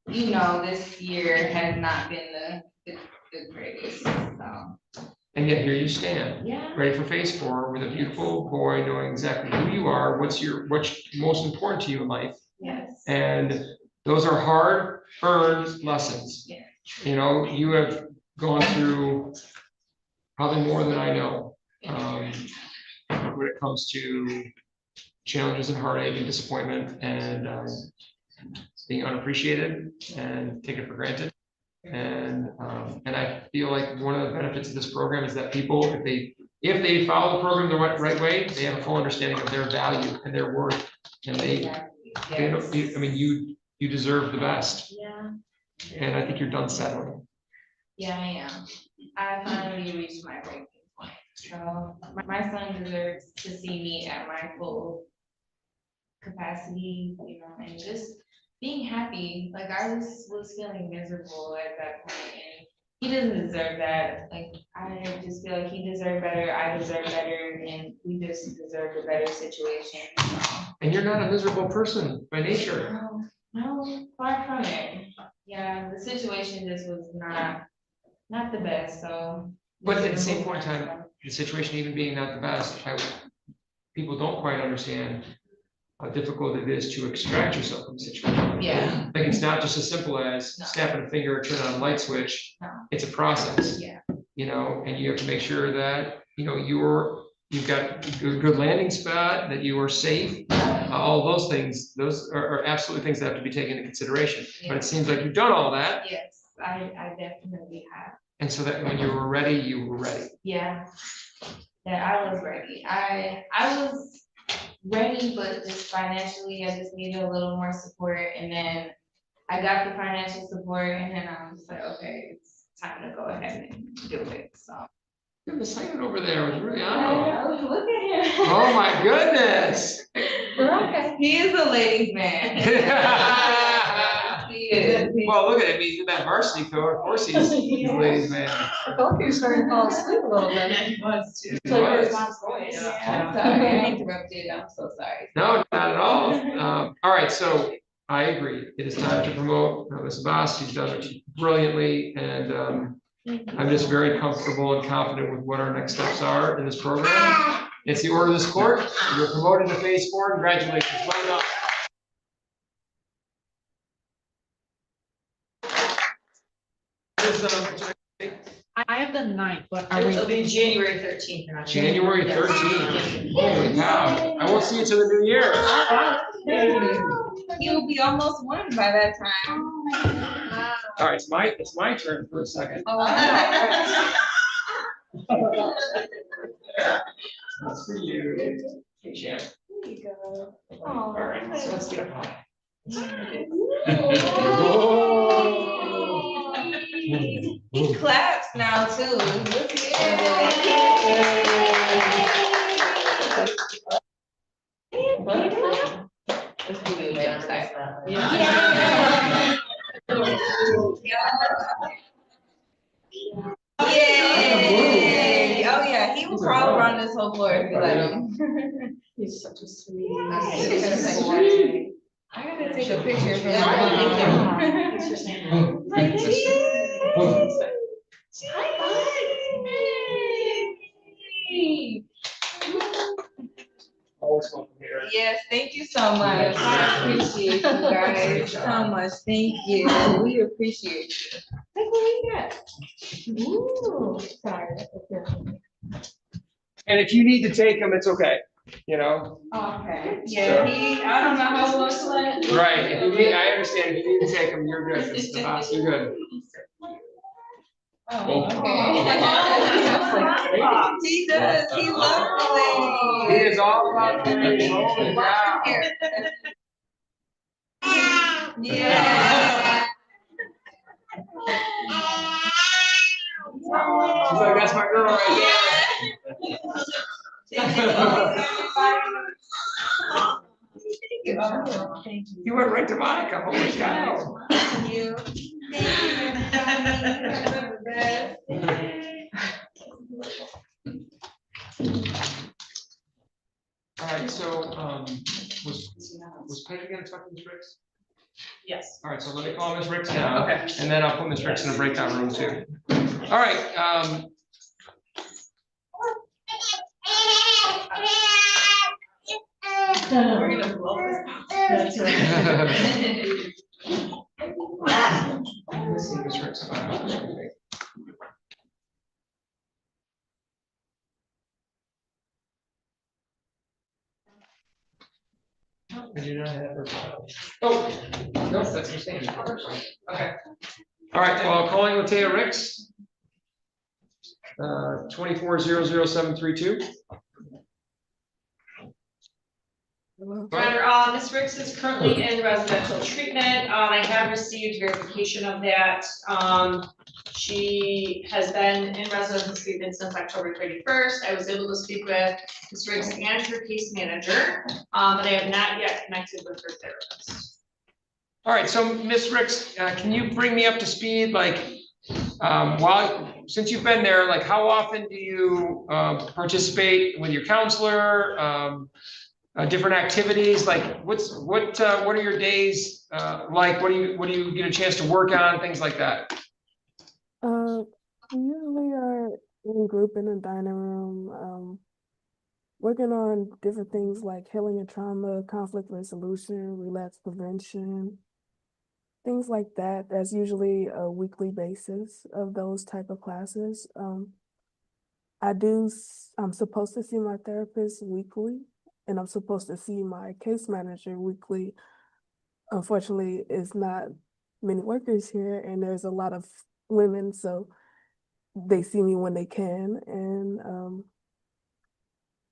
This year has not been the greatest, so. And yet here you stand, Yeah. ready for phase 4 with a beautiful boy knowing exactly who you are, what's most important to you in life. Yes. And those are hard-earned lessons. Yeah. You have gone through probably more than I know, when it comes to challenges and heartache and disappointment and being unappreciated and taken for granted. And I feel like one of the benefits of this program is that people, if they follow the program the right way, they have a full understanding of their value and their worth, and you deserve the best. Yeah. And I think you're done settling. Yeah, I am. I finally reached my breaking point. So my son deserves to see me at my full capacity, and just being happy. Like I just was feeling miserable at that point, and he doesn't deserve that. Like I just feel like he deserved better, I deserve better, and we just deserve a better situation. So. And you're not a miserable person by nature. No, far from it. Yeah, the situation just was not the best, so. But at the same point in time, the situation even being not the best, people don't quite understand how difficult it is to extract yourself from the situation. Yeah. Like it's not just as simple as snapping a finger or turn on a light switch. No. It's a process. Yeah. And you have to make sure that, you've got a good landing spot, that you are safe. All those things, those are absolutely things that have to be taken into consideration. But it seems like you've done all that. Yes, I definitely have. And so that when you were ready, you were ready. Yeah. Yeah, I was ready. I was ready, but just financially, I just needed a little more support. And then I got the financial support, and then I was like, okay, it's time to go ahead and do it. So. You're excited over there. It was really I know, look at him. Oh my goodness. Okay. He is a ladies' man. He is. Well, look at him. He's in that varsity coat. Of course he's a ladies' man. I thought he was starting to fall asleep a little bit. He was too. It's like his mom's voice. Yeah, I'm sorry, I interrupted. I'm so sorry. No, not at all. All right, so I agree. It is time to promote Ms. Abbas. She's done it brilliantly, and I'm just very comfortable and confident with what our next steps are in this program. It's the order of this court. You're promoted to phase 4. Congratulations. Well done. I have the 9th, but It'll be January 13th. and not January 13th. Holy cow. I won't see you till the new year. You'll be almost 1 by that time. All right, it's my turn for a second. Oh, That's for you. Hey, champ. there you go. All right, so let's get up. He claps now too. Look at Let's do it later. Yay! Oh yeah, he will crawl around this whole floor if you let him. He's such a sweet. I gotta take a picture for Thank that. My cheese. Always welcome here. Yes, thank you so much. I appreciate you guys so much. Thank you. We appreciate you. Look what we got. Ooh, sorry. And if you need to take them, it's okay, you know? Okay. Yeah, I don't know how long to let. Right, if you need, I understand, if you need to take them, you're good, Mr. Haas, you're good. Oh, okay. He does, he loves the He lady. is all about the lady, holy cow. Yeah. She's like, that's my girl right there. You went right to Monica, holy cow. Thank you. All right, so, was Peggy gonna talk to Ms. Ricks? Yes. All right, so let me call Ms. Ricks now. Okay. And then I'll put Ms. Ricks in a breakout room too. All right, We're gonna blow this. That's right. let's see Ms. Ricks. I do not have her. Oh, no, that's your name. Okay. All right, well, calling Latea Ricks. 2400732. Your Honor, Ms. Ricks is currently in residential treatment. I have received verification of that. She has been in residential treatment since October 31st. I was able to speak with Ms. Ricks and her case manager, but I have not yet connected with her therapist. All right, so Ms. Ricks, can you bring me up to speed? Like, since you've been there, like how often do you participate with your counselor? Different activities, like what are your days like? What do you get a chance to work on? Things like that. We usually are in group in the dining room, working on different things like healing and trauma, conflict resolution, relapse prevention, things like that. That's usually a weekly basis of those type of classes. I'm supposed to see my therapist weekly, and I'm supposed to see my case manager weekly. Unfortunately, it's not many workers here, and there's a lot of women, so they see me when they can, and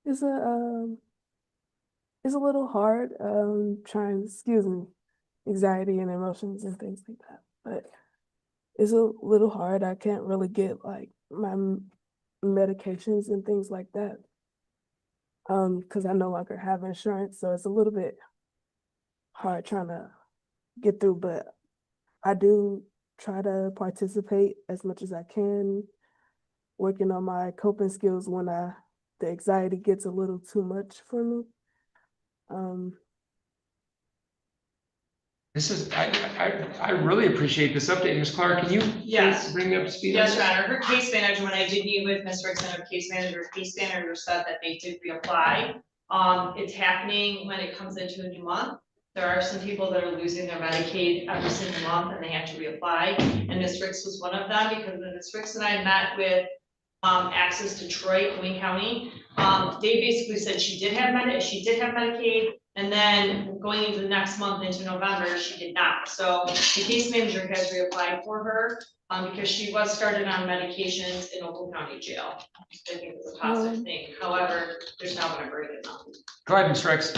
it's a little hard trying, anxiety and emotions and things like that. But it's a little hard. I can't really get like my medications and things like that because I no longer have insurance, so it's a little bit hard trying to get through. But I do try to participate as much as I can, working on my coping skills when the anxiety gets a little too much for me. This is, I really appreciate this update. Ms. Clark, can you Yes. bring me up to speed? on Yes, this? Your Honor, her case manager, when I did meet with Ms. Rickson, her case manager said that they did reapply. It's happening when it comes into a new month. There are some people that are losing their Medicaid every single month and they have to reapply. And Ms. Ricks was one of them because when Ms. Ricks and I met with Access Detroit, Wayne County, they basically said she did have Medicaid. And then going into the next month, into November, she did not. So the case manager has reapplied for her because she was started on medications in Oakland County Jail. I think it's a positive thing. However, there's now been a break in them. Go ahead, Ms. Rex.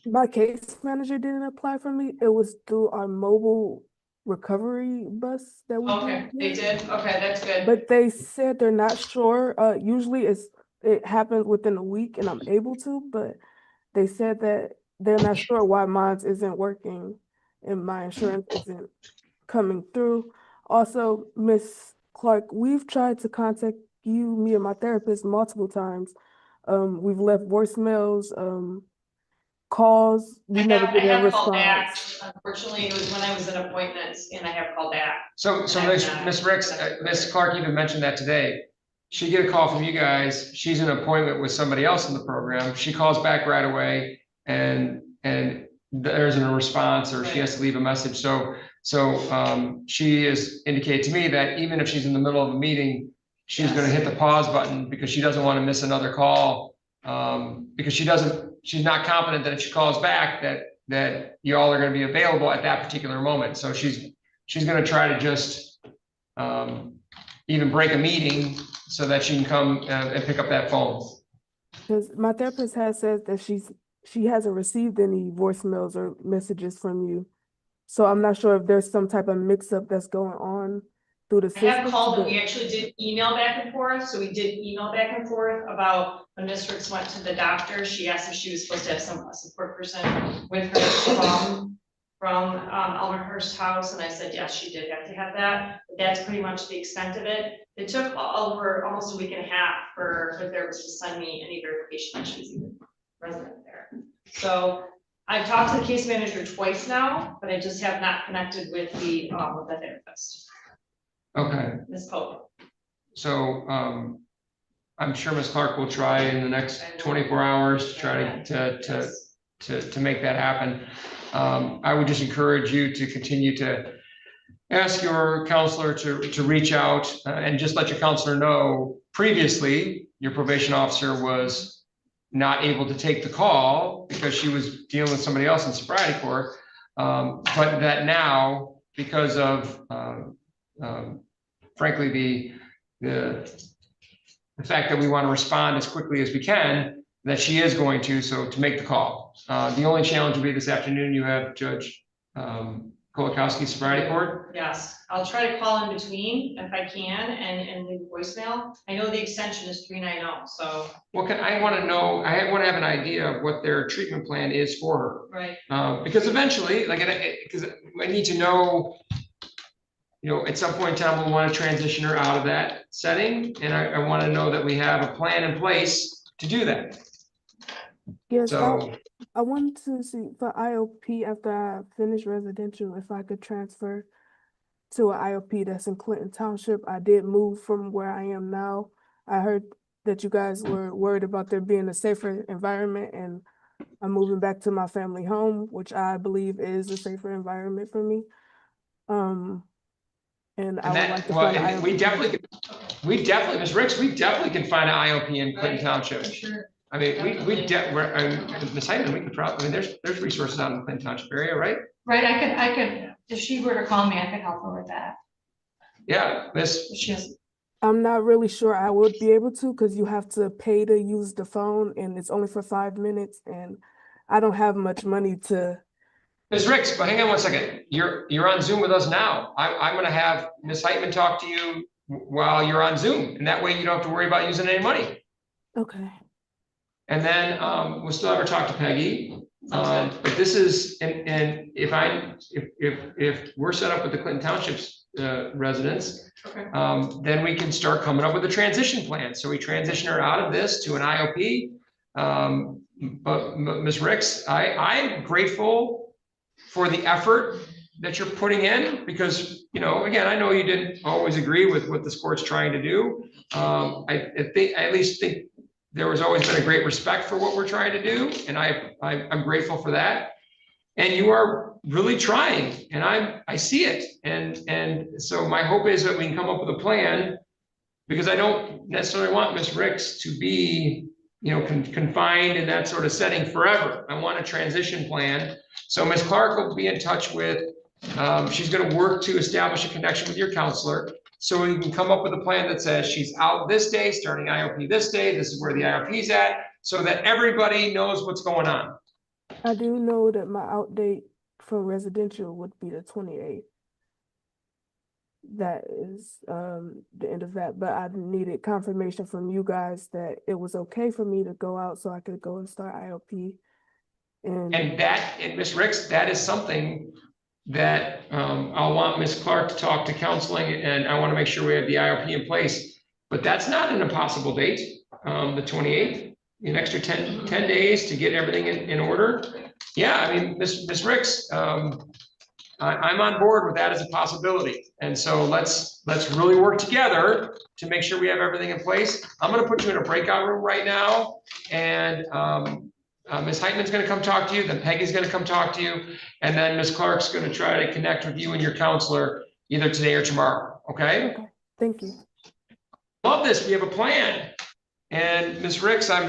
My case manager didn't apply for me. It was through our mobile recovery bus that we Okay, they did. Okay, that's good. But they said they're not sure. Usually it happens within a week and I'm able to, but they said that they're not sure why mine isn't working and my insurance isn't coming through. Also, Miss Clark, we've tried to contact you, me and my therapist multiple times. We've left voicemails, calls. We never get a I have called back. response. Unfortunately, it was when I was in appointments and I have called back. So Ms. Ricks, Ms. Clark even mentioned that today. She get a call from you guys. She's in an appointment with somebody else in the program. She calls back right away and there isn't a response or she has to leave a message. So she has indicated to me that even if she's in the middle of a meeting, she's going to hit the pause button because she doesn't want to miss another call. Because she's not confident that if she calls back that you all are going to be available at that particular moment. So she's going to try to just even break a meeting so that she can come and pick up that phone. Because my therapist has said that she hasn't received any voicemails or messages from you. So I'm not sure if there's some type of mix-up that's going on through the system. I have called and we actually did email back and forth. So we did email back and forth about when Ms. Ricks went to the doctor. She asked if she was supposed to have a support person with her from Elmerhurst House, and I said yes, she did have to have that. But that's pretty much the extent of it. It took over almost a week and a half for the therapist to send me any verification that she was even resident there. So I've talked to the case manager twice now, but I just have not connected with the therapist. Okay. Ms. Pope. So I'm sure Ms. Clark will try in the next 24 hours to try to make that happen. I would just encourage you to continue to ask your counselor to reach out and just let your counselor know previously your probation officer was not able to take the call because she was dealing with somebody else in sobriety court. But that now, because of frankly, the fact that we want to respond as quickly as we can, that she is going to make the call. The only challenge will be this afternoon, you have Judge Kolakowski's sobriety court. Yes, I'll try to call in between if I can and leave a voicemail. I know the extension is 390, so. Well, I want to know, I want to have an idea of what their treatment plan is for her. Right. Because eventually, because I need to know, at some point in time, we'll want to transition her out of that setting. And I want to know that we have a plan in place to do that. Yes, So I wanted to see for IOP after I finish residential, if I could transfer to an IOP that's in Clinton Township. I did move from where I am now. I heard that you guys were worried about there being a safer environment, and I'm moving back to my family home, which I believe is a safer environment for me. And I would like to find an IOP. we definitely, Ms. Ricks, we definitely can find an IOP in Clinton Township. Sure. I mean, Ms. Hyman, we could probably, there's resources out in the Clinton Township area, right? Right, I could, if she were to call me, I could help her with that. Yeah, Miss. I'm not really sure I would be able to, because you have to pay to use the phone and it's only for 5 minutes and I don't have much money to. Ms. Ricks, but hang on one second. You're on Zoom with us now. I'm gonna have Ms. Heitman talk to you while you're on Zoom, and that way you don't have to worry about using any money. Okay. And then we'll still have her talk to Peggy. But this is, and if we're set up with the Clinton Township's residents, okay, then we can start coming up with a transition plan. So we transition her out of this to an IOP. But Ms. Ricks, I'm grateful for the effort that you're putting in, because, you know, again, I know you didn't always agree with what this court's trying to do. I at least think there was always been a great respect for what we're trying to do, and I'm grateful for that. And you are really trying, and I see it, and so my hope is that we can come up with a plan, because I don't necessarily want Ms. Ricks to be, you know, confined in that sort of setting forever. I want a transition plan. So Ms. Clark will be in touch with, she's gonna work to establish a connection with your counselor, so we can come up with a plan that says she's out this day, starting IOP this day, this is where the IOP's at, so that everybody knows what's going on. I do know that my out date for residential would be the 28th. That is the end of that, but I needed confirmation from you guys that it was okay for me to go out so I could go and start IOP. And Ms. Ricks, that is something that I'll want Ms. Clark to talk to counseling, and I want to make sure we have the IOP in place. But that's not an impossible date, the 28th, an extra 10 days to get everything in order. Yeah, I mean, Ms. Ricks, I'm on board with that as a possibility. And so let's really work together to make sure we have everything in place. I'm going to put you in a breakout room right now, and Ms. Heitman's going to come talk to you, then Peggy's going to come talk to you, and then Ms. Clark's going to try to connect with you and your counselor either today or tomorrow. Okay? okay, thank you. Love this. We have a plan. And Ms. Ricks, I'm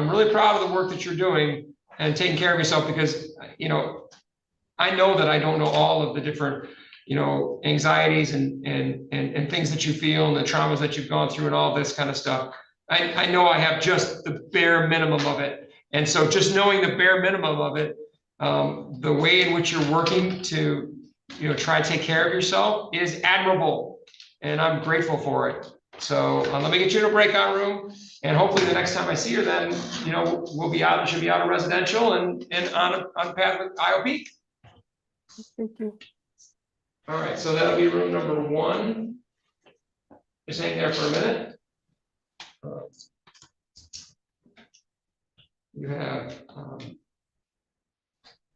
really proud of the work that you're doing and taking care of yourself, because, you know, I know that I don't know all of the different, you know, anxieties and things that you feel and the traumas that you've gone through and all this kind of stuff. I know I have just the bare minimum of it. And so just knowing the bare minimum of it, the way in which you're working to, you know, try to take care of yourself is admirable. And I'm grateful for it. So let me get you in a breakout room, and hopefully the next time I see her, then, you know, she'll be out of residential and on path with IOP. Thank you. All right, so that'll be room number 1. Just hang there for a minute. You have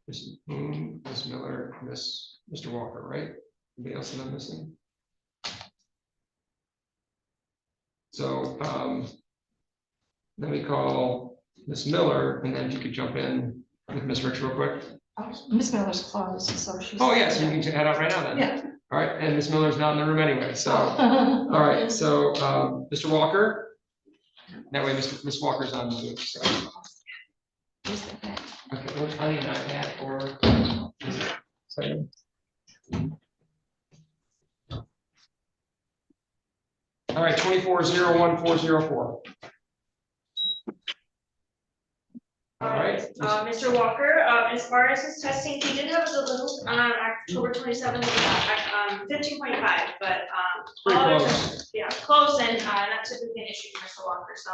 Ms. Moon, Ms. Miller, Mr. Walker, right? Anybody else that I'm missing? So let me call Ms. Miller, and then you could jump in with Ms. Ricks real quick. Miss Miller's closed, so she's. Oh, yes, you can head out right now then. Yeah. All right, and Ms. Miller's not in the room anyway, so, all right, so Mr. Walker. That way Ms. Walker's on the Zoom, so. Okay, what time I had or? Second. All right, 24-01-404. All right. Mr. Walker, as far as his testing, he did have a little on October 27th, 15.5, but Pretty all others close. yeah, close and not typically an issue for Mr. Walker. So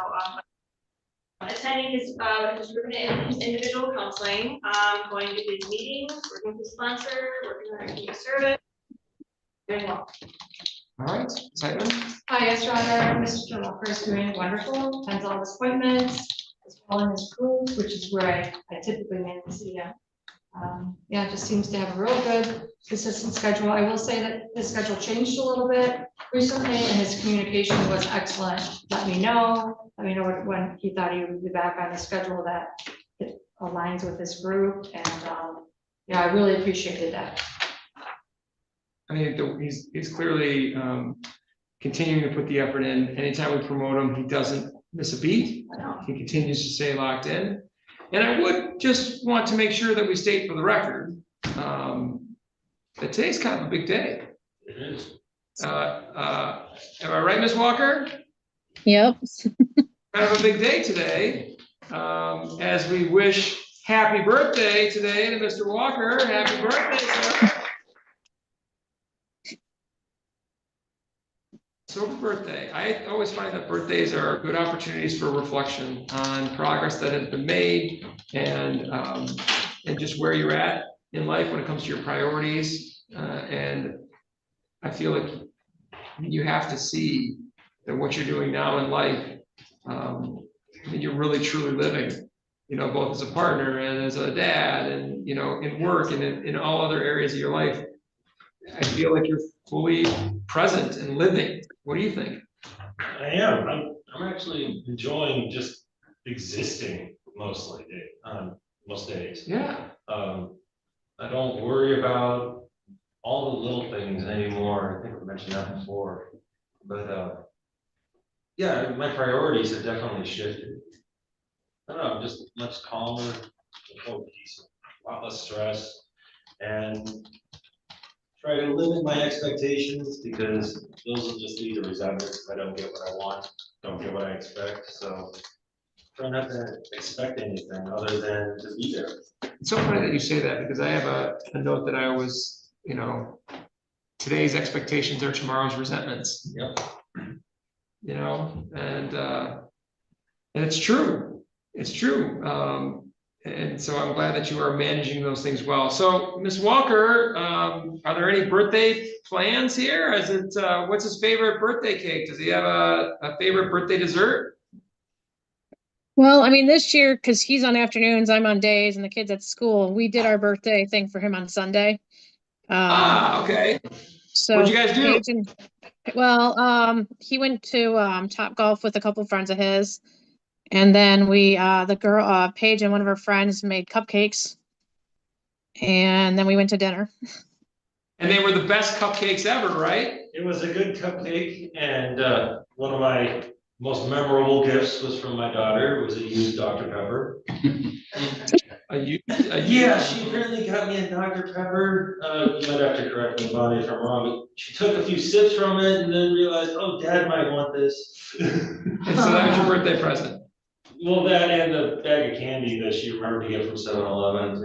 attending his individual counseling, going to his meetings, working with his sponsor, working with our community service. Doing well. All right, Simon. Hi, yes, Your Honor, Mr. Walker is doing wonderful, attends all his appointments, is following his rules, which is where I typically mainly see him. Yeah, just seems to have a real good, consistent schedule. I will say that his schedule changed a little bit recently, and his communication was excellent. Let me know when he thought he would be back on the schedule that it aligns with this group, and yeah, I really appreciated that. I mean, he's clearly continuing to put the effort in. Anytime we promote him, he doesn't miss a beat. He continues to stay locked in. And I would just want to make sure that we state for the record that today's kind of a big day. It is. Am I right, Ms. Walker? Yep. Kind of a big day today, as we wish happy birthday today to Mr. Walker. Happy birthday, sir. So birthday, I always find that birthdays are good opportunities for reflection on progress that has been made, and just where you're at in life when it comes to your priorities. And I feel like you have to see that what you're doing now in life, you're really truly living. you know, both as a partner and as a dad and, you know, in work and in all other areas of your life. I feel like you're fully present and living. What do you think? I am. I'm actually enjoying just existing mostly, most days. Yeah. I don't worry about all the little things anymore. I think I mentioned that before. But yeah, my priorities have definitely shifted. I don't know, I'm just much calmer, more peace, a lot less stress, and try to limit my expectations because those will just lead to resentment if I don't get what I want, don't get what I expect. So try not to expect anything other than to be there. It's so funny that you say that because I have a note that I always, you know, today's expectations are tomorrow's resentments. Yep. You know, and it's true. It's true. And so I'm glad that you are managing those things well. So, Ms. Walker, are there any birthday plans here? Is it what's his favorite birthday cake? Does he have a favorite birthday dessert? Well, I mean, this year, because he's on afternoons, I'm on days, and the kids at school, we did our birthday thing for him on Sunday. Okay. So What'd you guys do? Paige and, well, he went to Top Golf with a couple friends of his, and then we, the girl, Paige and one of her friends made cupcakes, and then we went to dinner. And they were the best cupcakes ever, right? It was a good cupcake, and one of my most memorable gifts was from my daughter. It was a used Dr. Pepper. Yeah, she apparently got me a Dr. Pepper. You might have to correct me, Bonnie, if I'm wrong, but she took a few sips from it and then realized, oh, Dad might want this. And so that was your birthday present. Well, that and the bag of candy that she remembered to get from 7-Eleven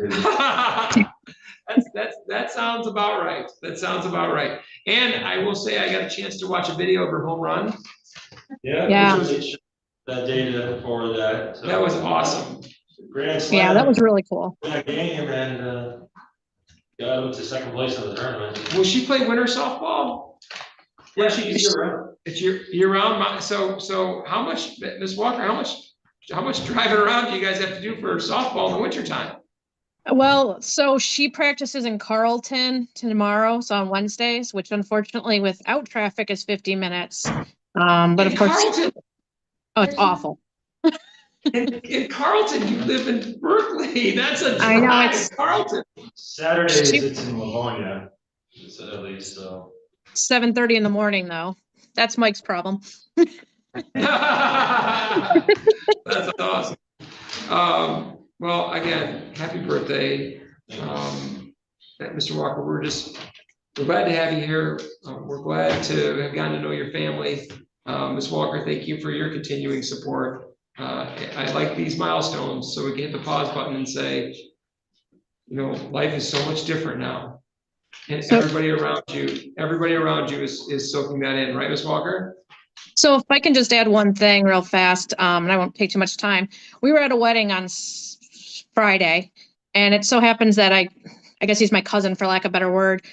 too. That sounds about right. That sounds about right. And I will say I got a chance to watch a video of her home run. Yeah. That day before that. So. That was awesome. Grand slam. Yeah, that was really cool. That game and got up to second place in the tournament. Will she play winter softball? Yeah, she's year-round. It's year-round. So how much, Ms. Walker? How much driving around do you guys have to do for softball in the wintertime? Well, so she practices in Carlton tomorrow, so on Wednesdays, which unfortunately without traffic is 50 minutes. But of course, Carlton. Oh, it's awful. In Carlton, you live in Berkeley. That's a drive. I know, it's Carlton. Saturdays it's in Livonia, at least so. 7:30 in the morning, though. That's Mike's problem. That's awesome. Well, again, happy birthday, Mr. Walker. We're glad to have you here. We're glad to have gotten to know your family. Ms. Walker, thank you for your continuing support. I like these milestones, so we can hit the pause button and say, you know, life is so much different now. And everybody around you is soaking that in, right, Ms. Walker? So if I can just add one thing real fast, and I won't take too much time. We were at a wedding on Friday, and it so happens that I guess he's my cousin, for lack of a better word.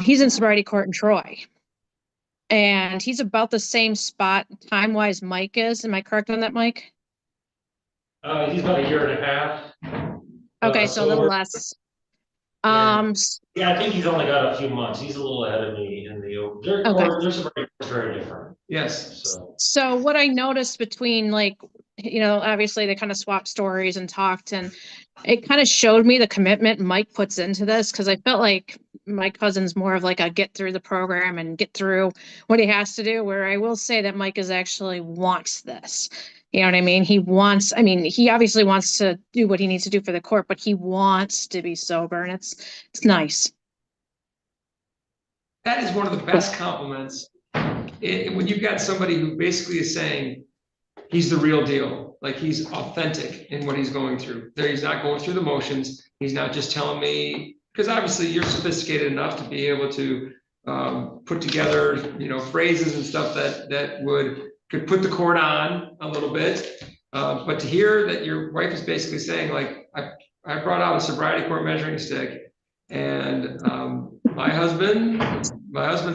He's in sobriety court in Troy. And he's about the same spot time-wise Mike is. Am I correct on that, Mike? He's about a year and a half. Okay, so a little less. Yeah, I think he's only got a few months. He's a little ahead of me in the they're very different. Yes. So what I noticed between, like, you know, obviously they kind of swapped stories and talked, and it kind of showed me the commitment Mike puts into this, because I felt like my cousin's more of like a get through the program and get through what he has to do, where I will say that Mike is actually wants this. You know what I mean? He obviously wants to do what he needs to do for the court, but he wants to be sober, and it's nice. That is one of the best compliments. When you've got somebody who basically is saying he's the real deal, like he's authentic in what he's going through. He's not going through the motions. He's not just telling me, because obviously you're sophisticated enough to be able to put together, you know, phrases and stuff that could put the court on a little bit. But to hear that your wife is basically saying, like, I brought out a sobriety court measuring stick, and my husband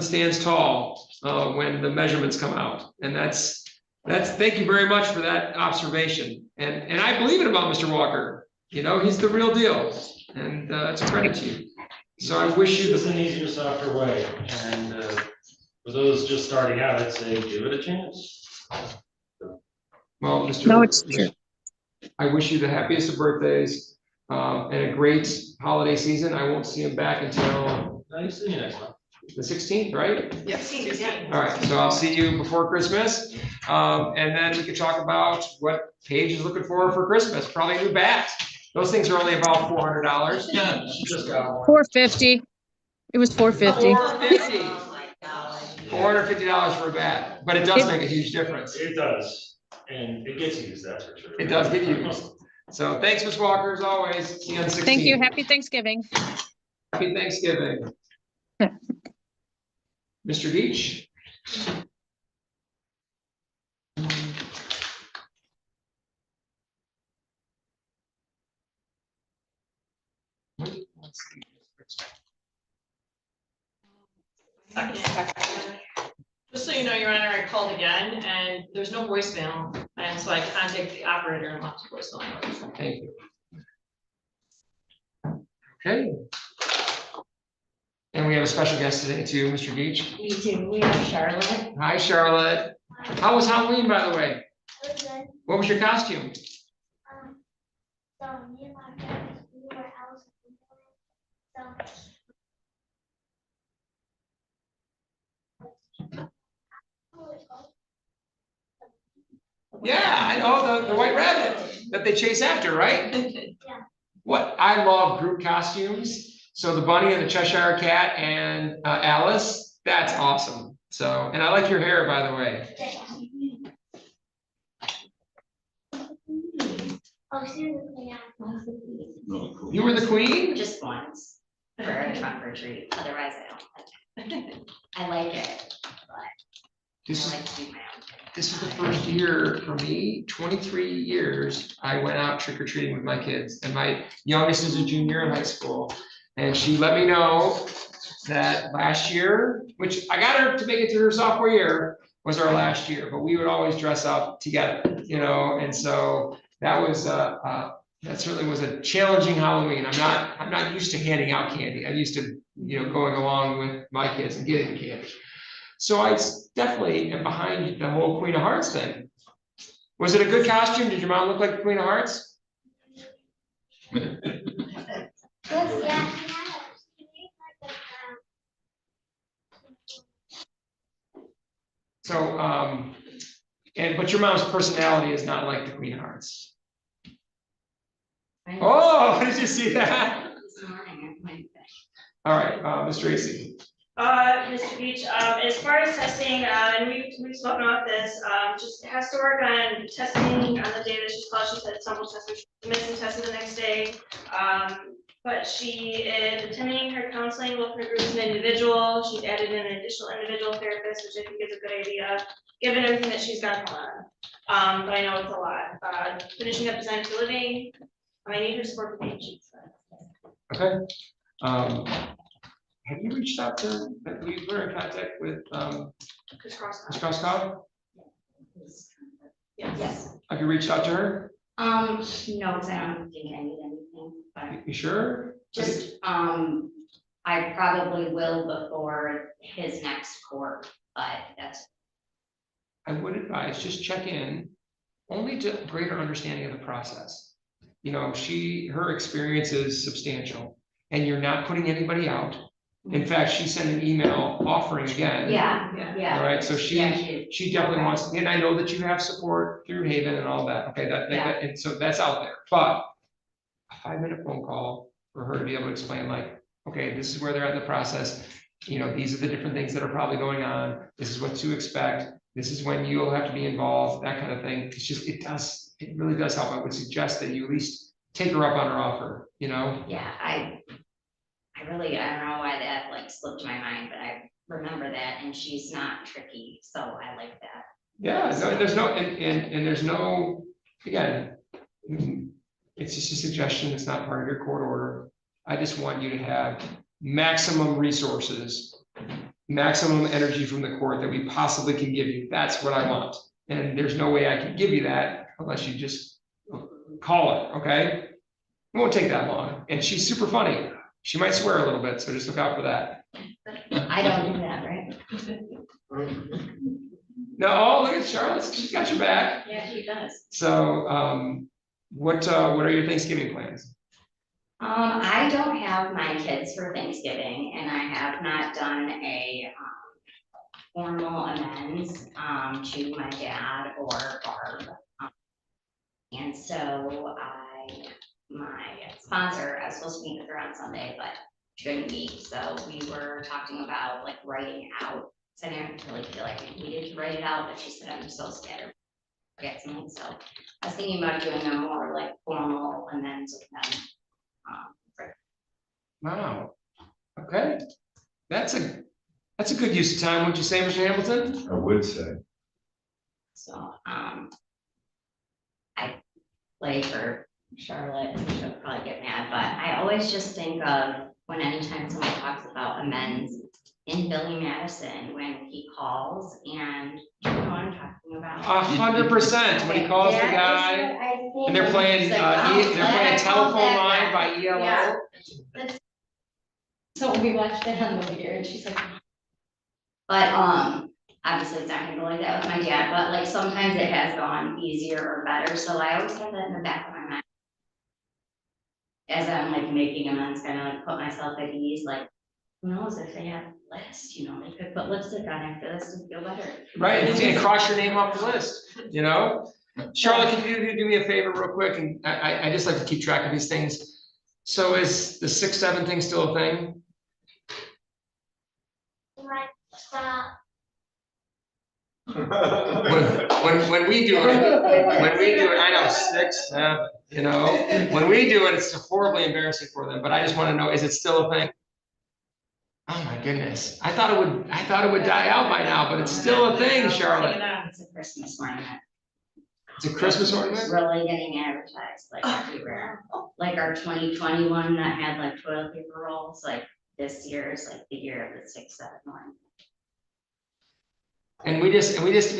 stands tall when the measurements come out, and that's Thank you very much for that observation. And I believe it about Mr. Walker. You know, he's the real deal. And it's a credit to you. So I wish you It's the an easier, softer way, and for those just starting out, I'd say give it a chance. well, Mr. No, it's true. I wish you the happiest of birthdays and a great holiday season. I won't see him back until Nice seeing you next month. the 16th, right? Yes. All right, so I'll see you before Christmas. And then we can talk about what Paige is looking for Christmas. Probably a new bat. Those things are only about $400. Yeah, she just got one. $450. It was $450. $450 for a bat, but it does make a huge difference. It does, and it gets used, that's for sure. It does get used. So thanks, Ms. Walker, as always. See you on the 16th. Thank you. Happy Thanksgiving. Happy Thanksgiving. Mr. Deach? Just so you know, Your Honor, I called again and there's no voicemail, and so I contacted the operator and left a voicemail. Thank you. Okay. And we have a special guest today too, Mr. Deach. We do, we have Charlotte. Hi, Charlotte. How was Halloween, by the way? It was good. What was your costume? So me and my friends, we were out. Yeah, I know, the white rabbit that they chase after, right? Yeah. What, I love group costumes. So the bunny and the Cheshire Cat and Alice, that's awesome. So, and I like your hair, by the way. Oh, she was the queen. No, cool. You were the queen? Just once for a trunk or treat, otherwise I don't. I like it, but This I is, like to do my own thing. this is the first year for me, 23 years, I went out trick or treating with my kids. And my youngest is a junior in high school. And she let me know that last year, which I got her to make it to her sophomore year, was our last year, but we would always dress up together, you know, and so that was that certainly was a challenging Halloween. I'm not used to handing out candy. I'm used to, you know, going along with my kids and getting candy. So I definitely am behind the whole Queen of Hearts thing. Was it a good costume? Did your mom look like the Queen of Hearts? So, but your mom's personality is not like the Queen of Hearts. Oh, did you see that? This morning, I went back. All right, Ms. Tracy. Mr. Beach, as far as testing, and we've spoken about this, just has to work on testing on the day that she's called. She said someone tested, she missed and tested the next day. But she is attending her counseling, both for groups and individual. She's added in an additional individual therapist, which I think is a good idea, given everything that she's got going on. But I know it's a lot. Finishing up design for living. I need her support for the Okay. Have you reached out to, we were in contact with Ms. Kroskov? Yes. Have you reached out to her? No, because I don't think I need anything, but You sure? just, I probably will before his next court, but that's. I would advise, just check in, only to greater understanding of the process. You know, her experience is substantial, and you're not putting anybody out. In fact, she sent an email offering again. Yeah. All right, so she definitely wants, and I know that you have support through Haven and all that, okay, and so that's out there, but a 5-minute phone call for her to be able to explain, like, okay, this is where they're at in the process, you know, these are the different things that are probably going on, this is what to expect, this is when you'll have to be involved, that kind of thing. It's just, it really does help. I would suggest that you at least take her up on her offer, you know? Yeah, I don't know why that like slipped my mind, but I remember that, and she's not tricky, so I like that. Yeah, no, there's no, again, it's just a suggestion, it's not part of your court order. I just want you to have maximum resources, maximum energy from the court that we possibly can give you. That's what I want. And there's no way I can give you that unless you just call it, okay? It won't take that long. And she's super funny. She might swear a little bit, so just look out for that. I don't do that, right? No, oh, look at Charlotte. She's got your back. Yeah, she does. So, what are your Thanksgiving plans? I don't have my kids for Thanksgiving, and I have not done a formal amends to my dad or Barb. And so my sponsor, I was supposed to meet with her on Sunday, but she couldn't meet. So we were talking about like writing out. So I didn't really feel like we needed to write it out, but she said I'm so scared. Forget something. So I was thinking about doing a more like formal amends with them. Wow. Okay. That's a good use of time, would you say, Mr. Hamilton? I would say. So I play for Charlotte, and she'll probably get mad, but I always just think of when anytime someone talks about amends in Billy Madison, when he calls and you know what I'm talking about. 100%. When he calls the guy and they're playing telephone line by ELO. Yeah. So we watched it on the way here and she's like, but obviously it's not gonna go like that with my dad, but like sometimes it has gone easier or better. So I always have that in the back of my mind. As I'm like making amends, kind of like put myself at ease, like, who knows if they have a list, you know, they could put lipstick on after this and feel better. Right, and cross your name off the list, you know? Charlotte, can you do me a favor real quick? And I just like to keep track of these things. So is the 6-7 thing still a thing? When we do it, I know 6, 7, you know, when we do it, it's horribly embarrassing for them, but I just want to know, is it still a thing? Oh my goodness, I thought it would die out by now, but it's still a thing, Charlotte. It's a Christmas ornament. It's a Christmas ornament? It's really getting advertised like everywhere. Like our 2021 that had like toilet paper rolls, like this year is like the year of the 6-7 ornament. And we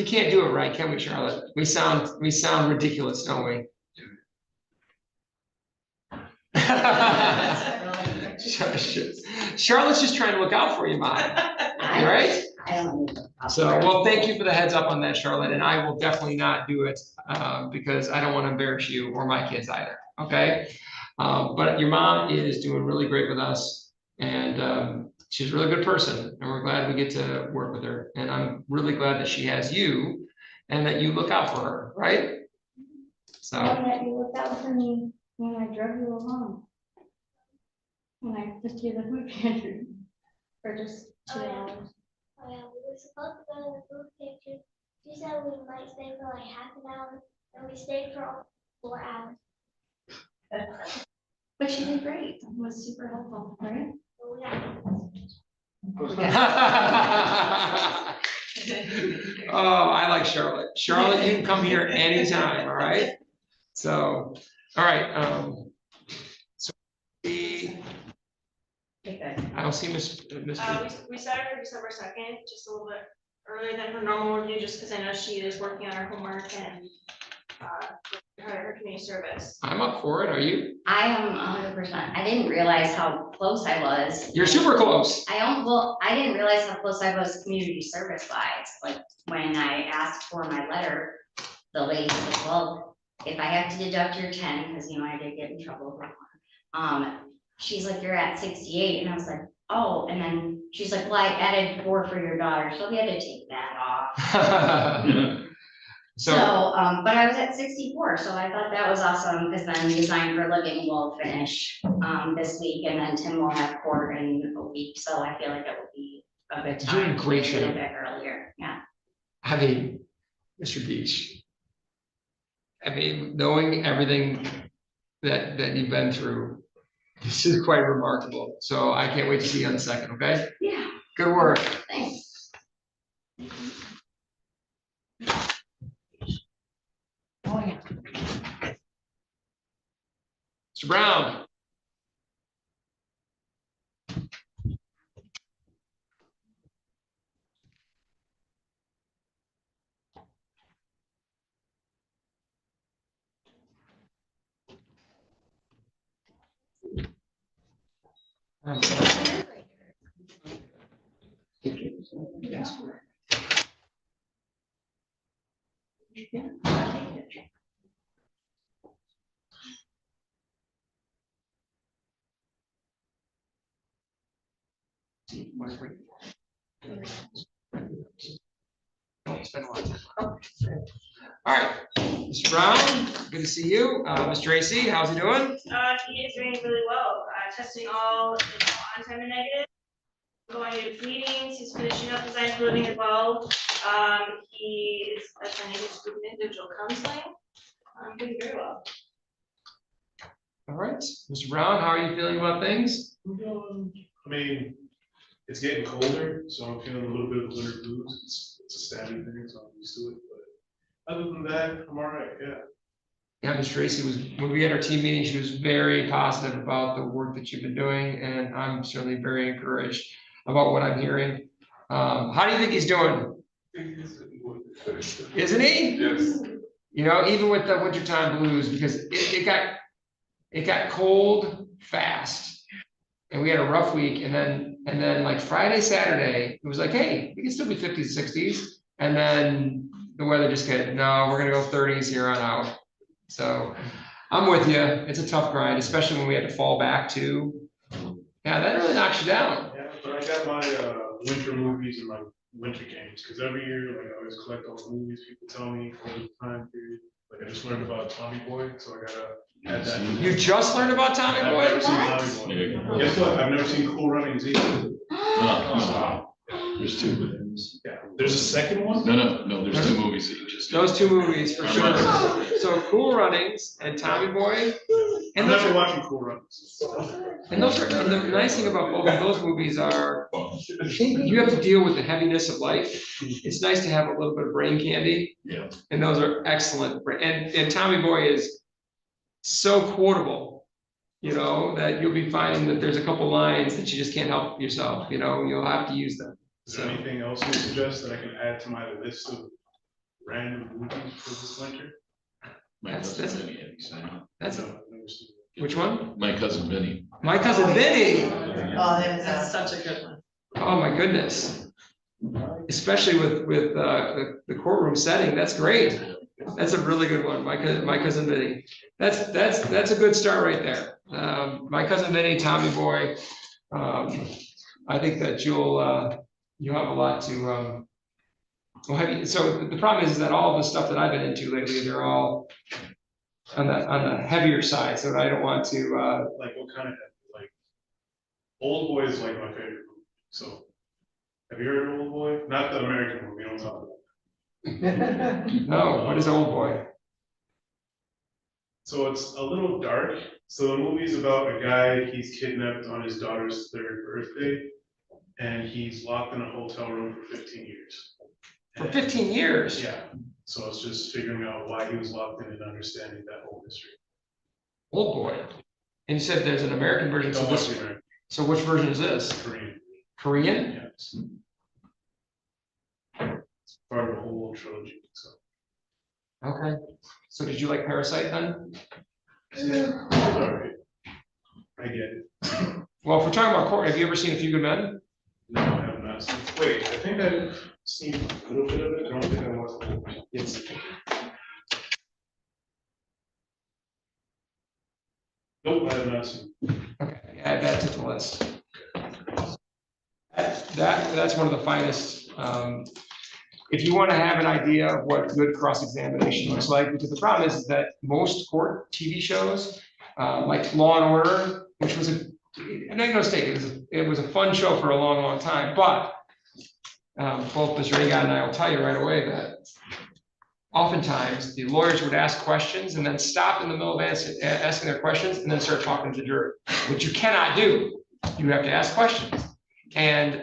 can't do it right, can we, Charlotte? We sound ridiculous, don't we? Charlotte's just trying to look out for you, Mom. Right? So, well, thank you for the heads up on that, Charlotte, and I will definitely not do it because I don't want to embarrass you or my kids either, okay? But your mom is doing really great with us, and she's a really good person, and we're glad we get to work with her. And I'm really glad that she has you and that you look out for her, right? So. And that you looked out for me when I drove you along. When I took you to the food pantry for just 2 hours. Oh yeah, we were supposed to go to the food pantry. She said we might stay for like half an hour, and we stayed for 4 hours. But she did great. It was super helpful, right? But we got Oh, I like Charlotte. Charlotte, you can come here anytime, all right? So, all right, so I don't see Mr. We set her for December 2nd, just a little bit earlier than her normal review, just because I know she is working on her homework and her community service. I'm up for it, are you? I am 100%. I didn't realize how close I was. You're super close. I didn't realize how close I was community service wise. Like when I asked for my letter, the lady was like, well, if I have to deduct your 10, because you know I did get in trouble. She's like, you're at 68, and I was like, oh, and then she's like, well, I added 4 for your daughter, so we had to take that off. So, but I was at 64, so I thought that was awesome, because then Design for Living will finish this week, and then Tim will have court in a week, so I feel like it will be a good time. Doing great to get shape. it back earlier, yeah. I mean, Mr. Beach, I mean, knowing everything that you've been through, this is quite remarkable. So I can't wait to see you on the 2nd, okay? Yeah. Good work. Thanks. Oh, yeah. Mr. Brown. Yes. Don't spend a lot of time. All right, Mr. Brown, good to see you. Mr. Tracy, how's he doing? He is doing really well, testing all, on time and negative. Going to his meetings, he's finishing up design for living as well. He is attending his group individual counseling. Doing very well. All right, Mr. Brown, how are you feeling about things? I mean, it's getting colder, so I'm feeling a little bit of winter blues. It's a standing thing, so I'm used to it. But other than that, I'm all right. Yeah. Yeah, Ms. Tracy was, when we had our team meeting, she was very positive about the work that you've been doing, and I'm certainly very encouraged about what I'm hearing. How do you think he's doing? Isn't he? Yes. You know, even with the wintertime blues, because it got cold fast, and we had a rough week, and then like Friday, Saturday, it was like, hey, we can still be 50s, 60s, and then the weather just got, no, we're gonna go 30s here on out. So I'm with you. It's a tough grind, especially when we had to fall back to. Yeah, that really knocks you down. Yeah, but I got my winter movies and my winter games, because every year, like I always collect all the movies people tell me over the time period. Like I just learned about Tommy Boy, so I gotta add that. You just learned about Tommy Boy? I've never seen Tommy Boy. Guess what? I've never seen Cool Runnings either. There's two. Yeah, there's a second one? No, there's two movies that you just. Those two movies for sure. So Cool Runnings and Tommy Boy. I'm And those never are, watching Cool Runnings. and those are, and the nice thing about both of those movies are, you have to deal with the heaviness of life. It's nice to have a little bit of brain candy. Yeah. And And those are excellent. And Tommy Boy is so quotable, you know, that you'll be finding that there's a couple lines that you just can't help yourself, you know, you'll have to use them. Is there anything else you suggest that I can add to my list of random movies for this winter? That's which one? My cousin Vinny. My cousin Vinny. Oh, that's such a good one. Oh, my goodness. Especially with the courtroom setting, that's great. That's a really good one, my cousin Vinny. That's a good start right there. My cousin Vinny, Tommy Boy. I think that you'll have a lot to so the problem is that all of the stuff that I've been into lately, they're all on the heavier side, so I don't want to Like what kind of, like, Old Boy is like my favorite movie, so. Have you heard of Old Boy? Not the American movie, don't talk about it. no, what is Old Boy? So it's a little dark. So the movie's about a guy, he's kidnapped on his daughter's 3rd birthday, and he's locked in a hotel room for 15 years. For 15 years? Yeah, so it's just figuring out why he was locked in and understanding that whole history. Old Boy. And you said there's an American version, so Don't this, watch the American. so which version is this? Korean. Korean? Yes. It's part of a whole trilogy, so. Okay. So did you like Parasite then? Yeah, it's all right. I get it. Well, if we're talking about court, have you ever seen A Few Good Men? No, I have not seen. Wait, I think I've seen a little bit of it. I don't think I watched the whole thing. Yes. Nope, I have not seen. Okay, add that to the list. That's one of the finest. If you want to have an idea of what good cross-examination looks like, because the problem is that most court TV shows, like Law and Order, which was make no mistake, it was a fun show for a long, long time, but both Mr. Agon and I will tell you right away that oftentimes the lawyers would ask questions and then stop in the middle of asking their questions and then start talking to the jury, which you cannot do. You have to ask questions. And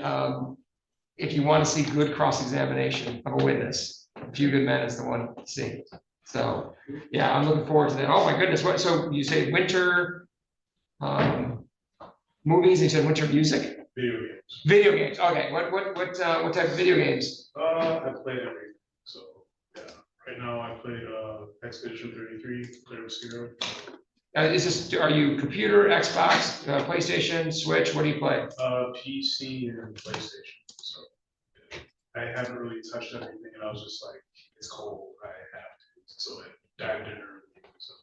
if you want to see good cross-examination of a witness, A Few Good Men is the one to see. So, yeah, I'm looking forward to that. Oh my goodness, what? So you say winter movies? And you said winter music? Video games. Video games. Okay. What type of video games? I played everything. So yeah, right now I played Expedition 33, played Obscura. Is this, are you computer, Xbox, PlayStation, Switch, what do you play? PC and PlayStation, so I haven't really touched anything, and I was just like, it's cold, I have to, so I dived in early, so.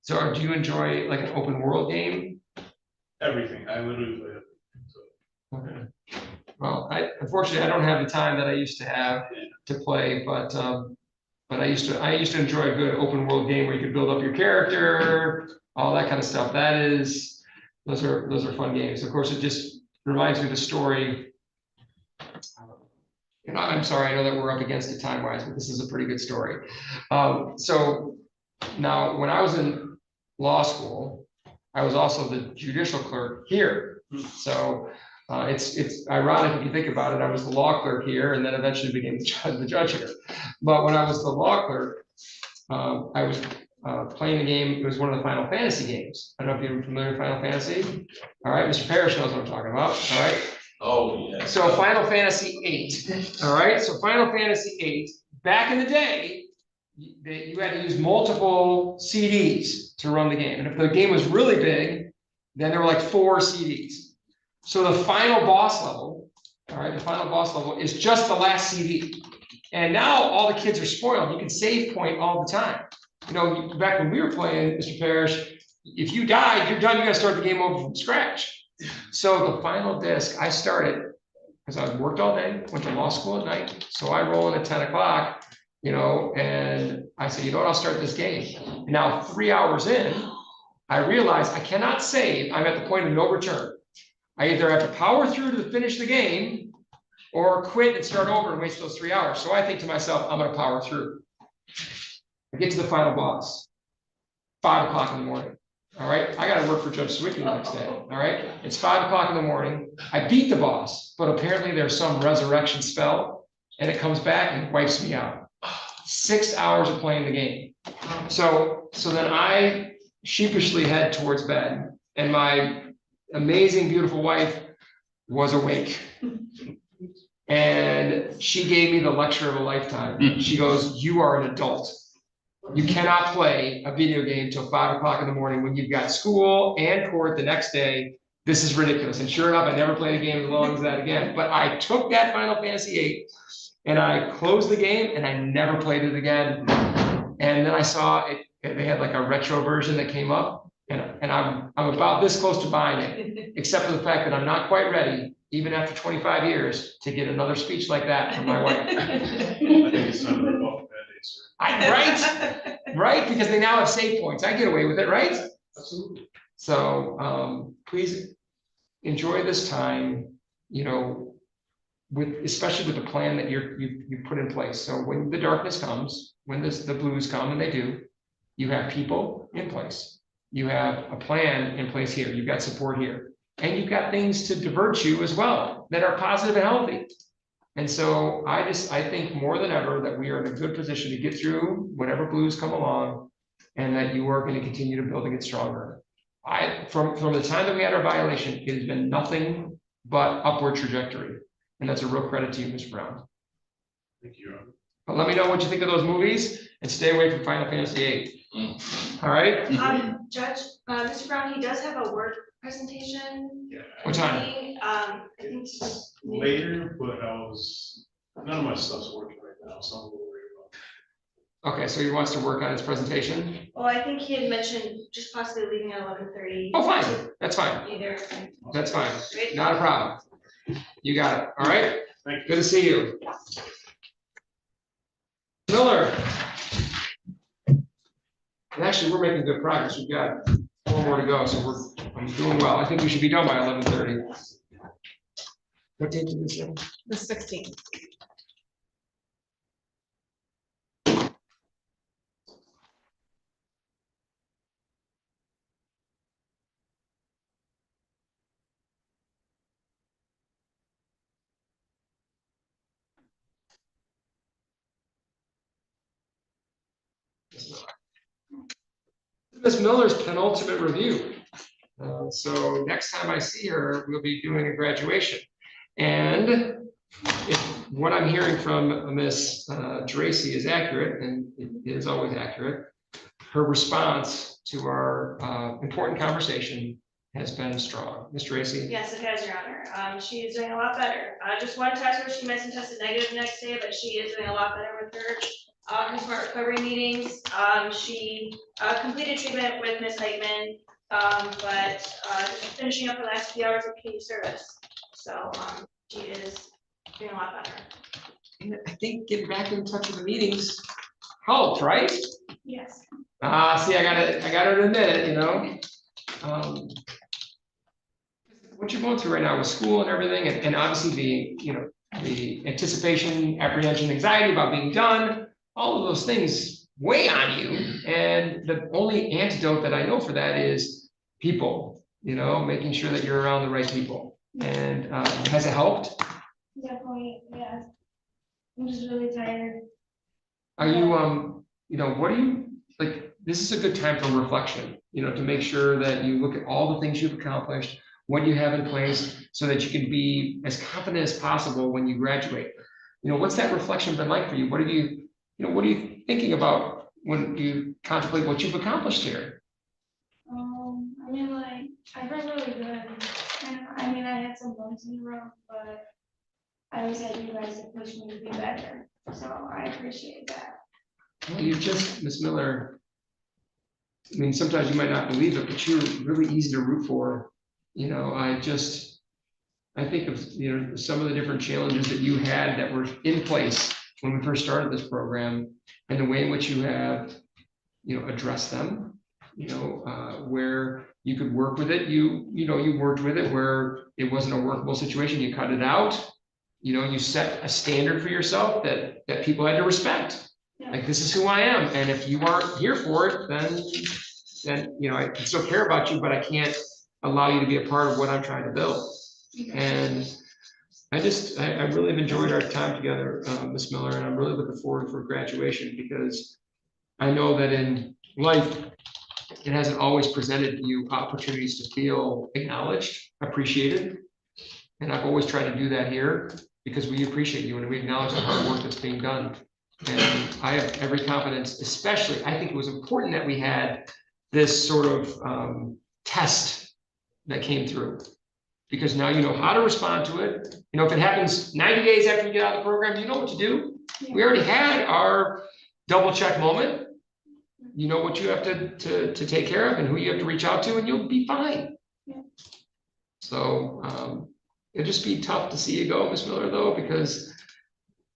So do you enjoy like an open world game? Everything, I literally play it, so. Okay. Well, unfortunately, I don't have the time that I used to have to play, but I used to enjoy a good open world game where you could build up your character, all that kind of stuff. Those are fun games. Of course, it just reminds me of the story. And I'm sorry, I know that we're up against it time-wise, but this is a pretty good story. So now, when I was in law school, I was also the judicial clerk here. So it's ironic if you think about it. I was the law clerk here, and then eventually became the judge here. But when I was the law clerk, I was playing the game. It was one of the Final Fantasy games. I don't know if you're familiar with Final Fantasy. All right, Mr. Parrish knows what I'm talking about. All right. Oh, yeah. So Final Fantasy VIII. All right. So Final Fantasy VIII. Back in the day, you had to use multiple CDs to run the game, and if the game was really big, then there were like 4 CDs. So the final boss level, all right, the final boss level is just the last CD. And now all the kids are spoiled. You can save point all the time. You know, back when we were playing, Mr. Parrish, if you died, you're done. You got to start the game over from scratch. So the final disc, I started because I worked all day, went to law school at night. So I roll in at 10 o'clock, you know, and I said, you know what, I'll start this game. And now 3 hours in, I realize I cannot save. I'm at the point of no return. I either have to power through to finish the game or quit and start over and waste those 3 hours. So I think to myself, I'm going to power through. I get to the final boss, 5 o'clock in the morning. All right. I got to work for Judge Swicky the next day. All right. It's 5 o'clock in the morning. I beat the boss, but apparently there's some resurrection spell and it comes back and wipes me out. 6 hours of playing the game. So then I sheepishly head towards bed, and my amazing, beautiful wife was awake. And she gave me the lecture of a lifetime. She goes, you are an adult. You cannot play a video game till 5 o'clock in the morning when you've got school and court the next day. This is ridiculous. And sure enough, I never played a game as long as that again. But I took that Final Fantasy VIII and I closed the game and I never played it again. And then I saw it, they had like a retro version that came up, and I'm about this close to buying it, except for the fact that I'm not quite ready, even after 25 years, to get another speech like that from my wife. I think it's time to rip off the Band-Aids, sir. Right, because they now have save points. I get away with it, right? Absolutely. So please enjoy this time, you know, especially with the plan that you put in place. So when the darkness comes, when the blues come, and they do, you have people in place. You have a plan in place here. You've got support here. And you've got things to divert you as well that are positive and healthy. And so I think more than ever that we are in a good position to get through whatever blues come along, and that you are going to continue to build and get stronger. From the time that we had our violation, it has been nothing but upward trajectory. And that's a real credit to you, Mr. Brown. Thank you. But let me know what you think of those movies and stay away from Final Fantasy VIII. All right? Judge, Mr. Brown, he does have a word presentation. Yeah. What time? I think it's Later, but none of my stuff's working right now, so I'm a little worried about. Okay, so he wants to work on his presentation? Well, I think he had mentioned just possibly leaving at 11:30. Oh, fine. That's fine. Either. That's fine. Great. Not a problem. You got it. All right? Thank you. Good to see you. Miller. And actually, we're making good progress. We've got 4 more to go, so I'm doing well. I think we should be done by 11:30. What date did you say? The 16th. Ms. Miller's penultimate review. So next time I see her, we'll be doing a graduation. And if what I'm hearing from Ms. Tracy is accurate, and it is always accurate, her response to our important conversation has been strong. Mr. Racy? Yes, it has, Your Honor. She is doing a lot better. Just one test where she missed and tested negative the next day, but she is doing a lot better with her smart recovery meetings. She completed treatment with Ms. Heitman, but just finishing up the last few hours of community service. So she is doing a lot better. And I think getting back in touch with the meetings helped, right? Yes. See, I gotta admit it, you know. What you're going through right now with school and everything, and obviously the anticipation, apprehension, anxiety about being done, all of those things weigh on you. And the only antidote that I know for that is people, making sure that you're around the right people. And has it helped? Definitely, yeah. I'm just really tired. Are you, what do you, like, this is a good time for reflection, to make sure that you look at all the things you've accomplished, what you have in place, so that you can be as confident as possible when you graduate. What's that reflection been like for you? What are you thinking about when you contemplate what you've accomplished here? I mean, like, I've been really good. And I mean, I had some bumps in the road, but I always had you guys to push me to be better. So I appreciate that. Well, you're just, Ms. Miller, I mean, sometimes you might not believe it, but you're really easy to root for. I think of, some of the different challenges that you had that were in place when we first started this program, and the way in which you have, addressed them, where you could work with it, you worked with it where it wasn't a workable situation, you cut it out, you set a standard for yourself that people had to respect. Yeah. Like, this is who I am, and if you aren't here for it, then I can still care about you, but I can't allow you to be a part of what I'm trying to build. And I really have enjoyed our time together, Ms. Miller, and I'm really looking forward for graduation, because I know that in life, it hasn't always presented you opportunities to feel acknowledged, appreciated. And I've always tried to do that here, because we appreciate you and we acknowledge the hard work that's being done. And I have every confidence, especially, I think it was important that we had this sort of test that came through, because now you know how to respond to it. If it happens 90 days after you get out of the program, you know what to do. Yeah. We already had our double check moment. You know what you have to take care of and who you have to reach out to, and you'll be fine. Yeah. So it'll just be tough to see you go, Ms. Miller, though, because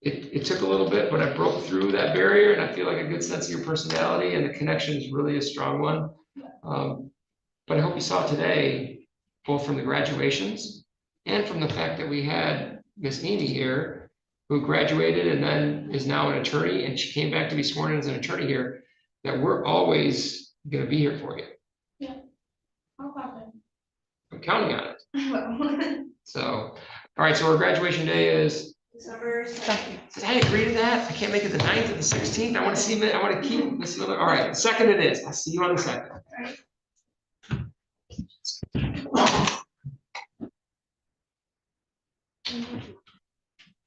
it took a little bit, but I broke through that barrier, and I feel like a good sense of your personality, and the connection is really a strong one. But I hope you saw today, both from the graduations and from the fact that we had Miss Amy here, who graduated and then is now an attorney, and she came back to be sworn in as an attorney here, that we're always going to be here for you. Yeah. I'll pop in. I'm counting on it. So, all right, so our graduation day is. December 2nd. Did I agree to that? I can't make it the 9th or the 16th. I want to see, I want to keep this another. All right, the 2nd it is. I'll see you on the 2nd.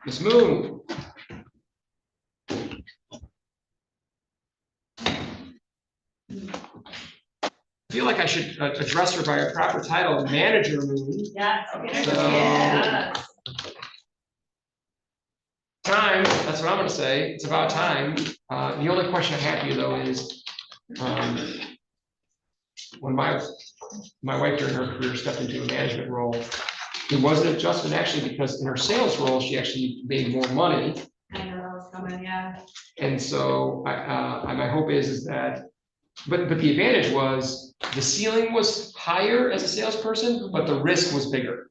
Ms. Moon. I feel like I should address her by her proper title, Manager Moon. Yes. So, time, that's what I'm gonna say. It's about time. The only question I have for you, though, is when my wife during her career stepped into a management role, it wasn't an adjustment actually, because in her sales role, she actually made more money. I know that was coming, yeah. And so my hope is that, but the advantage was the ceiling was higher as a salesperson, but the risk was bigger.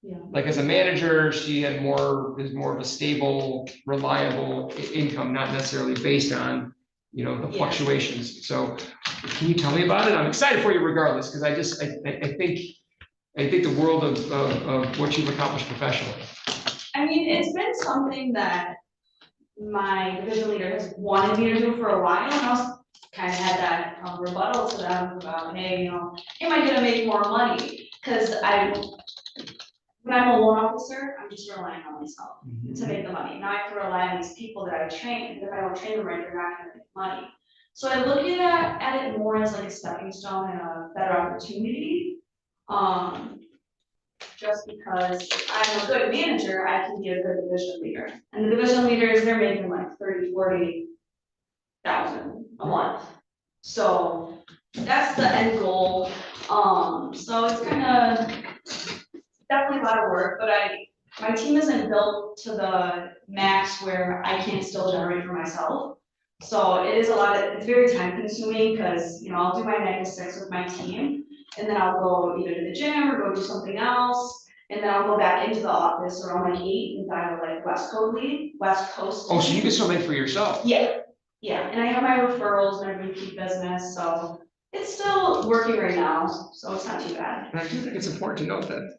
Yeah. Like as a manager, she had more of a stable, reliable income, not necessarily based on, the fluctuations. So can you tell me about it? I'm excited for you regardless, because I think the world of what you've accomplished professionally. I mean, it's been something that my division leader has wanted me to do for a while, and I was kind of had that rebuttal to them about, hey, am I gonna make more money? Because when I'm a loan officer, I'm just relying on myself to make the money. Now I have to rely on these people that I train. If I don't train them right, they're not gonna make money. So I look at it more as like a stepping stone and a better opportunity. Just because if I'm a good manager, I can be a good division leader. And the division leaders, they're making like 30, 40,000 a month. So that's the end goal. So it's kind of definitely a lot of work, but my team isn't built to the max where I can't still generate for myself. So it is it's very time consuming because, I'll do my 9 to 6 with my team, and then I'll go either to the gym or go do something else. And then I'll go back into the office around like 8 and dial like West Coast. Oh, so you can still make for yourself? Yeah, and I have my referrals, my repeat business, so it's still working right now, so it's not too bad. And I do think it's important to note that,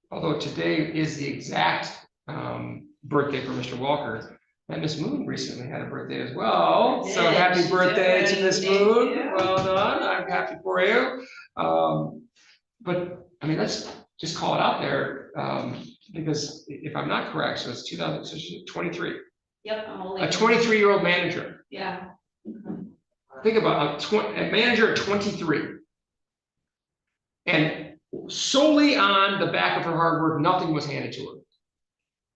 although today is the exact birthday for Mr. Walker, and Miss Moon recently had a birthday as well. So happy birthday to Miss Moon. Well done. I'm happy for you. But I mean, let's just call it out there, because if I'm not correct, so it's 2023. Yep, I'm only. A 23-year-old manager. Yeah. Think about a manager at 23. And solely on the back of her hard work, nothing was handed to her.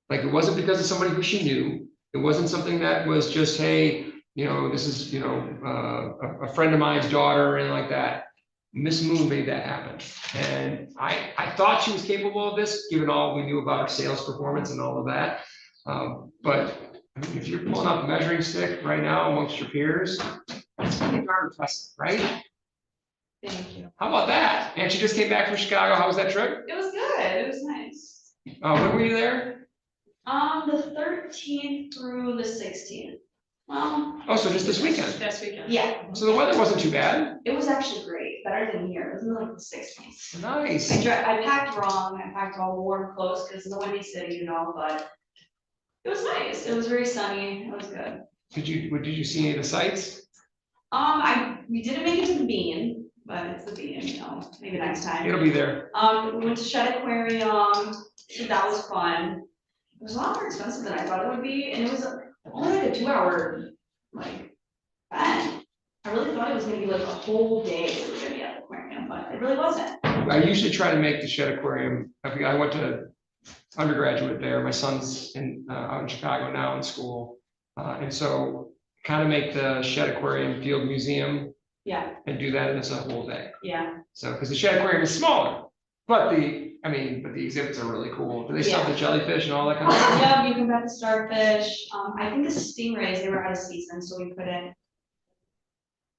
Like, it wasn't because of somebody who she knew. It wasn't something that was just, hey, this is, a friend of mine's daughter and like that. Miss Moon made that happen. And I thought she was capable of this, given all we knew about her sales performance and all of that. But I mean, if you're pulling out the measuring stick right now amongst your peers, it's pretty darn impressive, right? Thank you. How about that? And she just came back from Chicago. How was that trip? It was good. It was nice. When were you there? The 13th through the 16th. Well. Oh, so just this weekend? This weekend. Yeah. So the weather wasn't too bad? It was actually great, better than here. It was in like the 60s. Nice. I packed wrong. I packed all warm clothes because it's a windy city, but it was nice. It was very sunny. It was good. Did you see any of the sights? We didn't make it to the Bean, but it's the Bean, maybe next time. It'll be there. We went to Shed Aquarium, so that was fun. It was a lot more expensive than I thought it would be, and it was only like a 2-hour, event. I really thought it was gonna be like a whole day we were gonna be at the aquarium, but it really wasn't. I usually try to make the Shed Aquarium. I went to undergraduate there. My son's out in Chicago now in school. And so kind of make the Shed Aquarium Field Museum. Yeah. And do that, and it's a whole day. Yeah. So, because the Shed Aquarium is smaller, but the exhibits are really cool. Do they still have the jellyfish and all that kind of stuff? Yeah, you can bet the starfish. I think the stingrays, they were out of season, so we couldn't.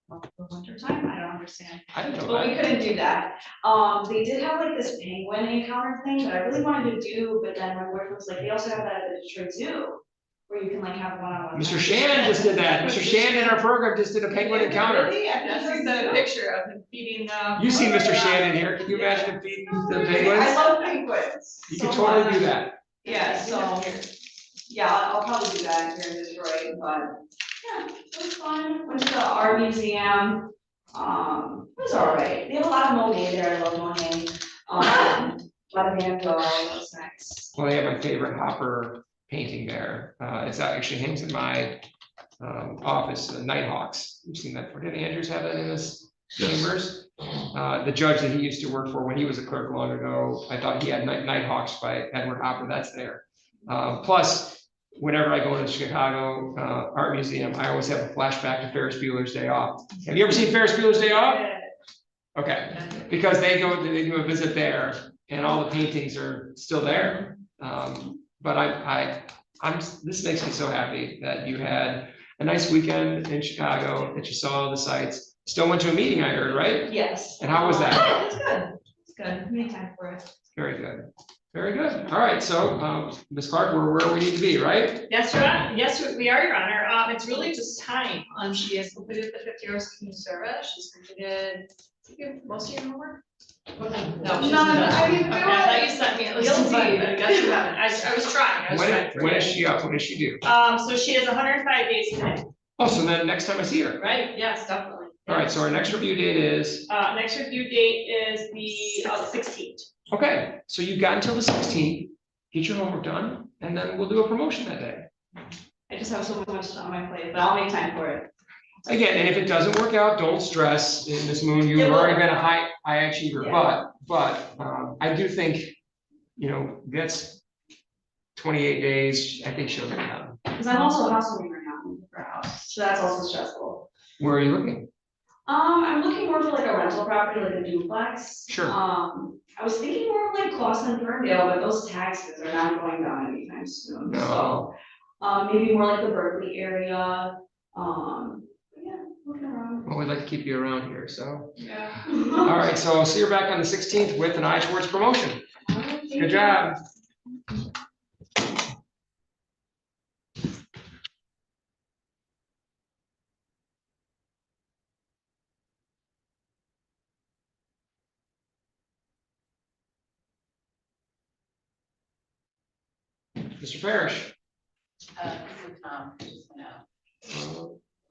The winter time, I don't understand. I didn't know But we that. couldn't do that. They did have like this penguin encounter thing that I really wanted to do, but then my boyfriend was like, they also have that at the Detroit Zoo, where you can like have one-on-one. Mr. Shan just did that. Mr. Shan in our program just did a penguin encounter. Really? I've That's never just seen a that. picture of him feeding. You've seen Mr. Shan in here. Can you imagine him feeding the I penguins? love penguins. You so could totally much. do that. Yeah, so, yeah, I'll probably do that here in Detroit, but yeah, it was fun. Went to the art museum. It was all right. They have a lot of Monet there. I love Monet. A lot of Van Gogh. That was nice. Well, they have my favorite Hopper painting there. It's actually hangs in my office, the Nighthawks. You've seen that. Did Andrews have that in his chambers? The judge that he used to work for when he was a clerk long ago, I thought he had Nighthawks by Edward Hopper. That's there. Plus, whenever I go to the Chicago Art Museum, I always have a flashback to Ferris Bueller's Day Off. Have you ever seen Ferris Bueller's Day Off? Okay, because they do a visit there, and all the paintings are still there. But this makes me so happy that you had a nice weekend in Chicago, that you saw all the sights. Still went to a meeting, I heard, right? Yes. And how was that? It's good. It's good. Made time for it. Very good. Very good. All right, so Ms. Clark, we're where we need to be, right? Yes, we are, Your Honor. It's really just time. She has completed the 50 hours of community service. She's completed most of your homework. No, I mean, I thought you sent me at least one, but I guess you haven't. I was trying. When is she up? What does she do? So she has 105 days today. Oh, so then next time I see her. Right, yes, definitely. All right, so our next review date is? Next review date is the 16th. Okay, so you've got until the 16th, get your homework done, and then we'll do a promotion that day. I just have so much on my plate, but I'll make time for it. Again, and if it doesn't work out, don't stress, Ms. Moon, It you've will already work been a out. high achiever, Yeah. but, I do think, that's 28 days, I think she'll get it done. Because I'm also house hunting right now for a house, so that's also stressful. Where are you looking? I'm looking more for like a rental property, like a duplex. Sure. I was thinking more of like Clawson and Ferndale, but those taxes are not going down anytime soon, No. so. Maybe more like the Berkeley area, yeah, looking around. Well, we'd like to keep you around here, so. Yeah. All right, so I'll see you back on the 16th with an eye towards promotion. Good job. Mr. Parrish.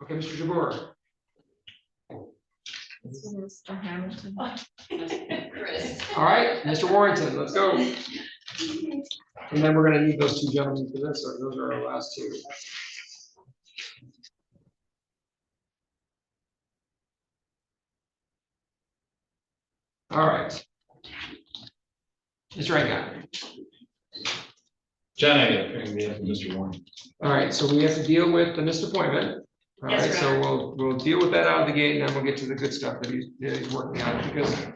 Okay, Mr. Jabour. Mr. Hamilton. All right, Mr. Warrington, let's go. And then we're gonna need those two gentlemen for this, or those are our last two. All right. Mr. Rankin. John, Mr. Warren. All right, so we have to deal with the missed appointment. All Yes, right, so Your we'll deal with that out of the gate, and then we'll get to the good stuff that he's working on, because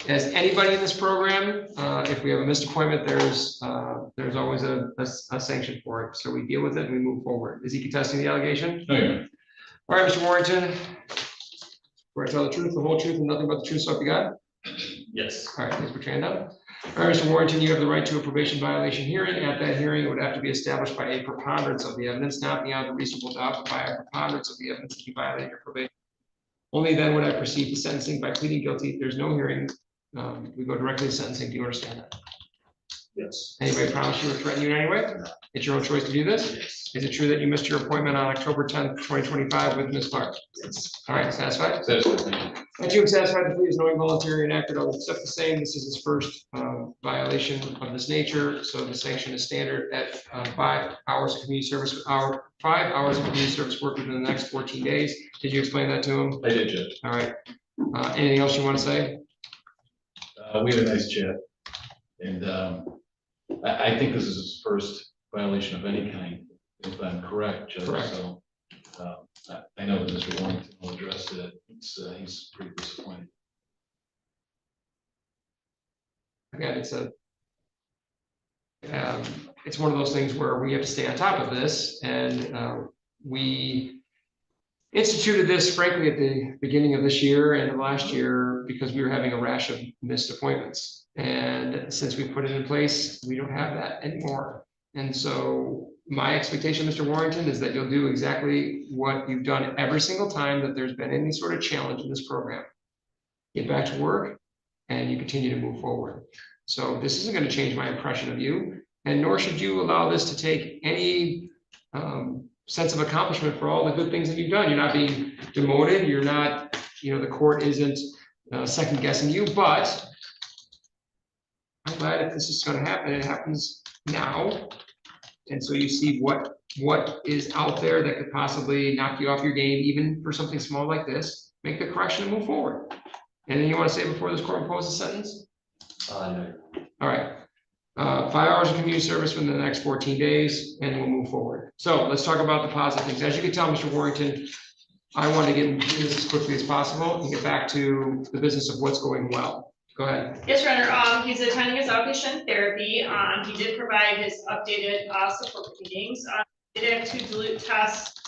as anybody in this program, if we have a missed appointment, there's always a sanction for it. So we deal with it and we move forward. Is he contesting the allegation? Oh, yeah. All right, Mr. Warrington. Where I tell the truth, the whole truth, and nothing but the truth, so help you God? Yes. All right, please put your hand up. All right, Mr. Warrington, you have the right to a probation violation hearing. At that hearing, it would have to be established by a preponderance of the evidence, not beyond a reasonable doubt, but by a preponderance of the evidence that you violated your probation. Only then would I proceed to sentencing by pleading guilty. If there's no hearing, we go directly to sentencing. Do you understand that? Yes. Anybody promise you or threaten you in any way? It's your own choice to do this? Yes. Is it true that you missed your appointment on October 10th, 2025 with Ms. Clark? Yes. All right, satisfied? Satisfied. That you have satisfied the plea is knowing, voluntary, and accurate. I will accept the same. This is his first violation of this nature, so the sanction is standard at 5 hours of community service, 5 hours of community service work within the next 14 days. Did you explain that to him? I did, Judge. All right. Anything else you want to say? We had a nice chat, and I think this is his first violation of any kind, if I'm correct, Judge. Correct. So I know that Mr. Warrington will address it. He's pretty disappointed. Again, it's one of those things where we have to stay on top of this, and we instituted this frankly at the beginning of this year and of last year because we were having a rash of missed appointments. And since we put it in place, we don't have that anymore. And so my expectation, Mr. Warrington, is that you'll do exactly what you've done every single time that there's been any sort of challenge in this program. Get back to work and you continue to move forward. So this isn't going to change my impression of you, and nor should you allow this to take any sense of accomplishment for all the good things that you've done. You're not being demoted. You're not, the court isn't second guessing you, but I'm glad if this is going to happen, it happens now. And so you see what is out there that could possibly knock you off your game, even for something small like this. Make the correction and move forward. Anything you want to say before this court imposes a sentence? No. All right. 5 hours of community service within the next 14 days, and we'll move forward. So let's talk about the positive things. As you can tell, Mr. Warrington, I want to get through this as quickly as possible and get back to the business of what's going well. Go ahead. Yes, Your Honor, he's attending his outpatient therapy. He did provide his updated support proceedings. He did have 2 dilute tests,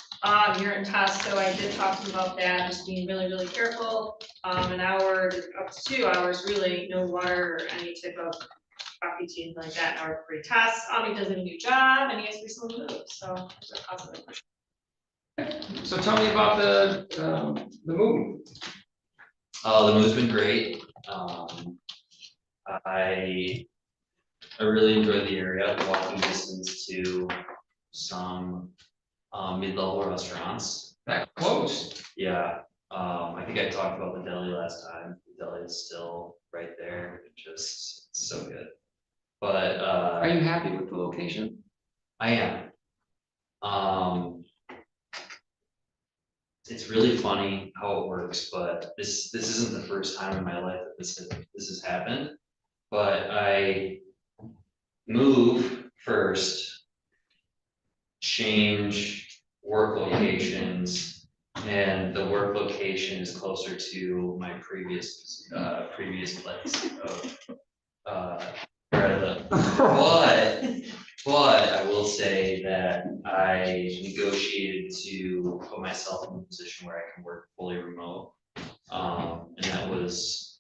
urine tests, so I did talk to him about that, just being really, really careful. An hour, up to 2 hours, really, no water or any type of coffee, tea, like that, an hour free test. He does a new job and he has recently moved, so those are positive. So tell me about the move. The move's been great. I really enjoy the area, walking distance to some mid-level restaurants. That close? Yeah, I think I talked about the deli last time. The deli is still right there, just so good. But are you happy with the location? I am. it's really funny how it works, but this isn't the first time in my life that this has happened. But I move first, change work locations, and the work location is closer to my previous place of but I will say that I negotiated to put myself in a position where I can work fully remote. And that was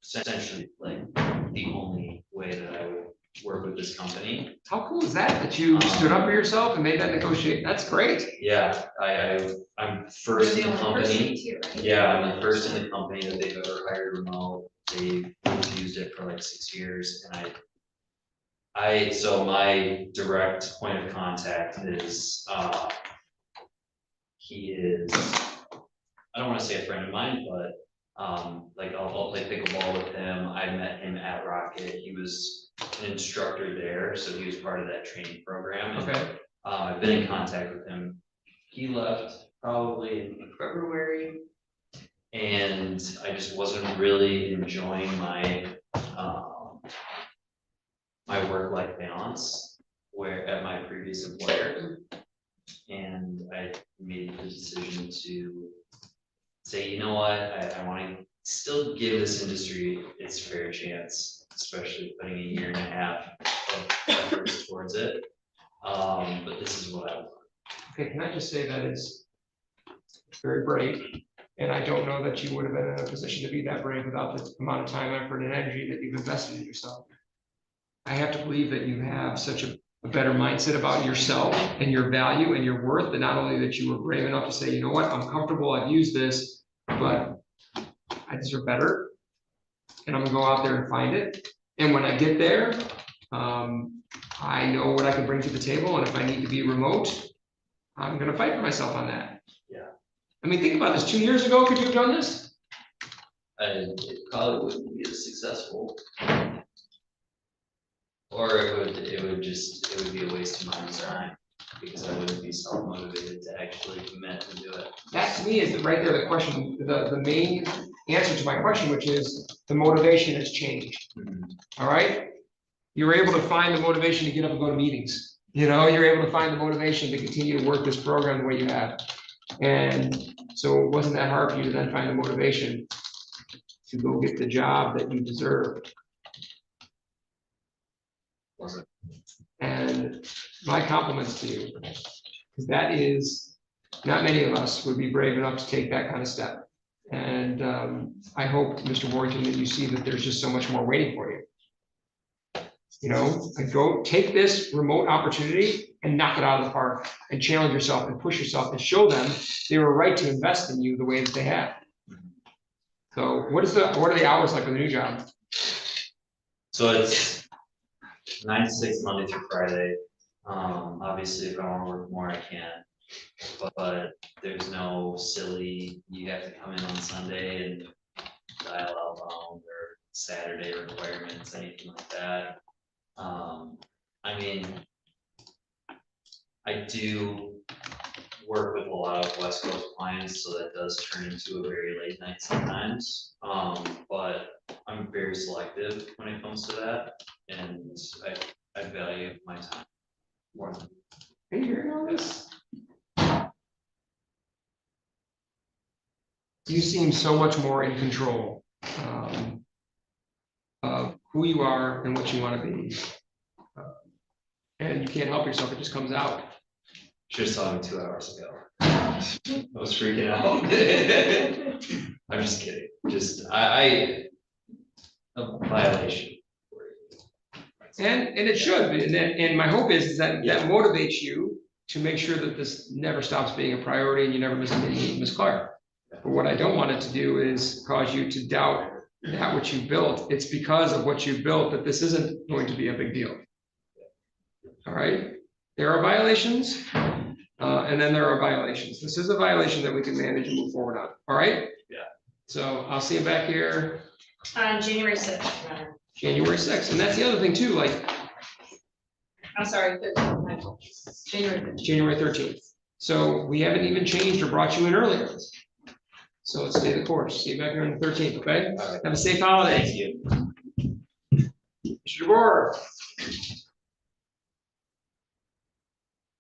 essentially like the only way that I would work with this company. How cool is that, that you stood up for yourself and made that negotiate? That's great. Yeah, I'm first in the company. Too, right? Yeah, I'm the first in the company that they've ever hired remote. They've used it for like 6 years, and so my direct point of contact is, he is, I don't want to say a friend of mine, but like I'll play pickleball with him. I met him at Rocket. He was an instructor there, so he was part of that training program. And, Okay. I've been in contact with him. He left probably in February, and I just wasn't really enjoying my my work-life balance where at my previous employer. And I made the decision to say, you know what, I want to still give this industry its fair chance, especially putting 1.5 years of efforts towards it. But this is what I want. Okay, can I just say that is very brave, and I don't know that you would have been in a position to be that brave without the amount of time, effort, and energy that you've invested in yourself. I have to believe that you have such a better mindset about yourself and your value and your worth, and not only that you were brave enough to say, you know what, I'm comfortable, I've used this, but I deserve better, and I'm gonna go out there and find it. And when I get there, I know what I can bring to the table, and if I need to be remote, I'm gonna fight for myself on that. Yeah. I mean, think about this, 2 years ago, could you have done this? It probably wouldn't be as successful. Or it would be a waste of my time, because I wouldn't be self-motivated to actually commit and do it. That to me is right there, the question, the main answer to my question, which is the motivation has changed. All right? You're able to find the motivation to get up and go to meetings. You know, you're able to find the motivation to continue to work this program the way you have. And so it wasn't that hard for you to then find the motivation to go get the job that you deserve. Wasn't. And my compliments to you, because that is, not many of us would be brave enough to take that kind of step. And I hope, Mr. Warrington, that you see that there's just so much more waiting for you. You know, and go take this remote opportunity and knock it out of the park and challenge yourself and push yourself and show them they were right to invest in you the way that they have. So what are the hours like with the new job? So it's 9 to 6 Monday through Friday. Obviously, if I want to work more, I can. But there's no silly, you have to come in on Sunday and dial outbound or Saturday requirements, anything like that. I mean, I do work with a lot of West Coast clients, so that does turn into a very late night sometimes. But I'm very selective when it comes to that, and I value my time more than. Are you hearing all this? You seem so much more in control of who you are and what you want to be. And you can't help yourself, it just comes out. Should have saw me 2 hours ago. I was freaking out. I'm just kidding. Just a violation. And it should be, and my hope is that that motivates you to make sure that this never stops being a priority and you never miss a meeting with Ms. Clark. But what I don't want it to do is cause you to doubt that what you built. It's because of what you built that this isn't going to be a big deal. All right, there are violations, and then there are violations. This is a violation that we can manage and move forward on. All right? Yeah. So I'll see you back here. On January 6th. January 6th, and that's the other thing too, like. I'm sorry, 13th. January 13th. January 13th. So we haven't even changed or brought you in earlier. So let's stay the course. See you back here on the 13th, okay? Have a safe holiday. Thank you. Mr. DeBoer.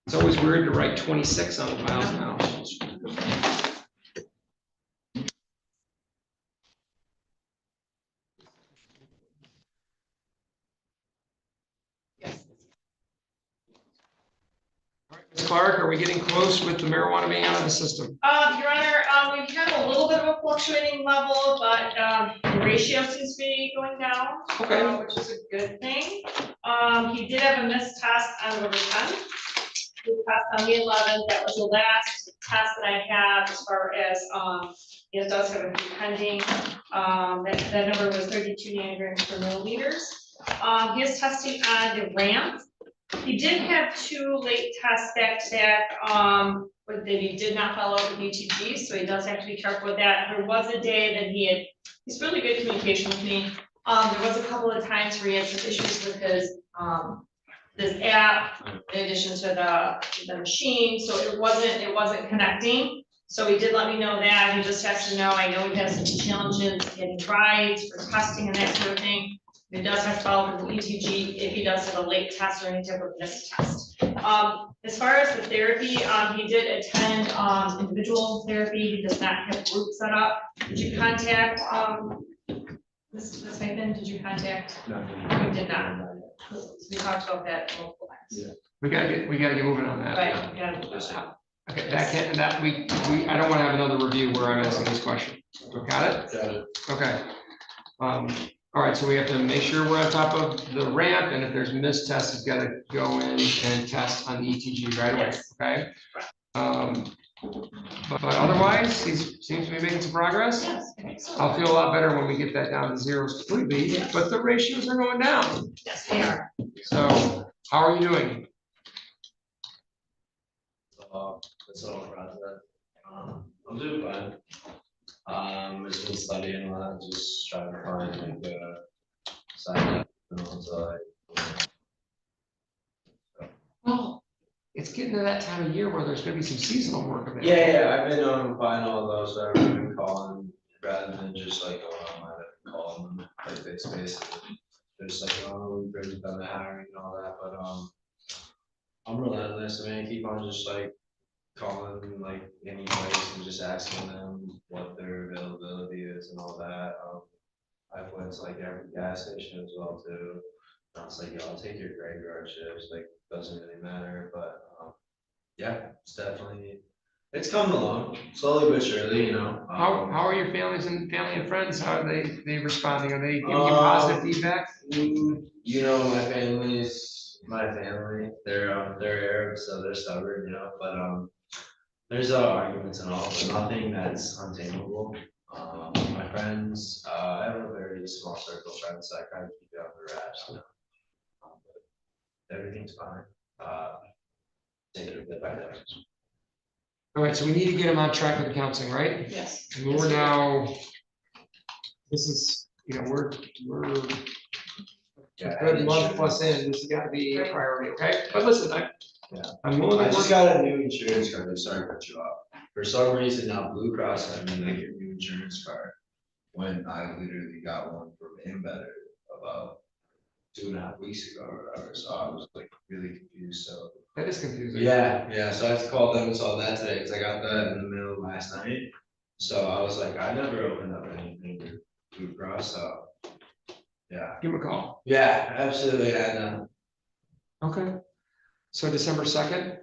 It's always weird to write 26 on the files now. Ms. Clark, are we getting close with the marijuana being out of the system? Your Honor, we've had a little bit of a fluctuating level, but, the ratio seems to be going down. Okay. Which is a good thing. He did have a missed test on November 10th. He passed on the 11th, that was the last test that I have as far as, it does have a pending. That number was 32 nanograms per milliliters. He is testing on the ramp. He did have 2 late tests back to back, but that he did not follow up with UTG, so he does have to be careful with that. There was a day that he's really good communication with me. There was a couple of times where he had some issues with his app, in addition to the machine, so it wasn't connecting. So he did let me know that. He just has to know, I know he has some challenges getting rides for testing and that sort of thing. He does have to follow up with ETG if he does have a late test or any type of missed test. As far as the therapy, he did attend individual therapy. He does not have group set up. Did you contact Ms. Nathan? Did you contact? No. You did not. We talked about that multiple times. Yeah. We gotta get moving on that. Right, we gotta move this out. Okay, I don't wanna have another review where I'm asking this question. Got it? Got it. Okay. All right, so we have to make sure we're on top of the ramp, and if there's missed tests, it's gotta go in and test on the ETG right away, okay? But otherwise, he seems to be making some progress. Yes, I think so. I'll feel a lot better when we get that down to zeros completely, but the ratios are going down. Yes, they are. So how are you doing? It's all process. I'm doing fine. Just been studying a lot, just trying to find like a side, so Well, it's getting to that time of year where there's gonna be some seasonal work available. yeah, I've been finding all those, so I've been calling rather than just like, I've been calling them like face to face. Just like, we've done the hiring and all that, but I'm relentless. I mean, I keep on just like calling like any place and just asking them what their availability is and all that. I've went to like every gas station as well too. I was like, yo, I'll take your graveyard shifts, like, doesn't really matter, but, yeah, it's coming along, slowly but surely, you know. How are your family and friends? How are they responding? Are they giving you positive feedback? You know, my family, they're Arabs, so they're stubborn, you know, but, there's arguments and all, but nothing that's untamable. My friends, I have a very small circle of friends, so I kind of keep it under wraps, you know. But everything's fine. Take it a bit by bit. All right, so we need to get them on track with the counseling, right? Yes. And we're now, this is, we're a good month plus in, this has got to be a priority, okay? But listen, I'm willing to I just work. got a new insurance card, I'm sorry to cut you off. For some reason now Blue Cross had me like a new insurance card when I literally got one from Embedded about 2.5 weeks ago or whatever, so I was like really confused, so. That is confusing. Yeah, so I have to call them and solve that today, because I got that in the middle of last night. So I was like, I never opened up anything with Blue Cross, so. Yeah. Give them a call. Yeah, absolutely, and Okay. So December 2nd?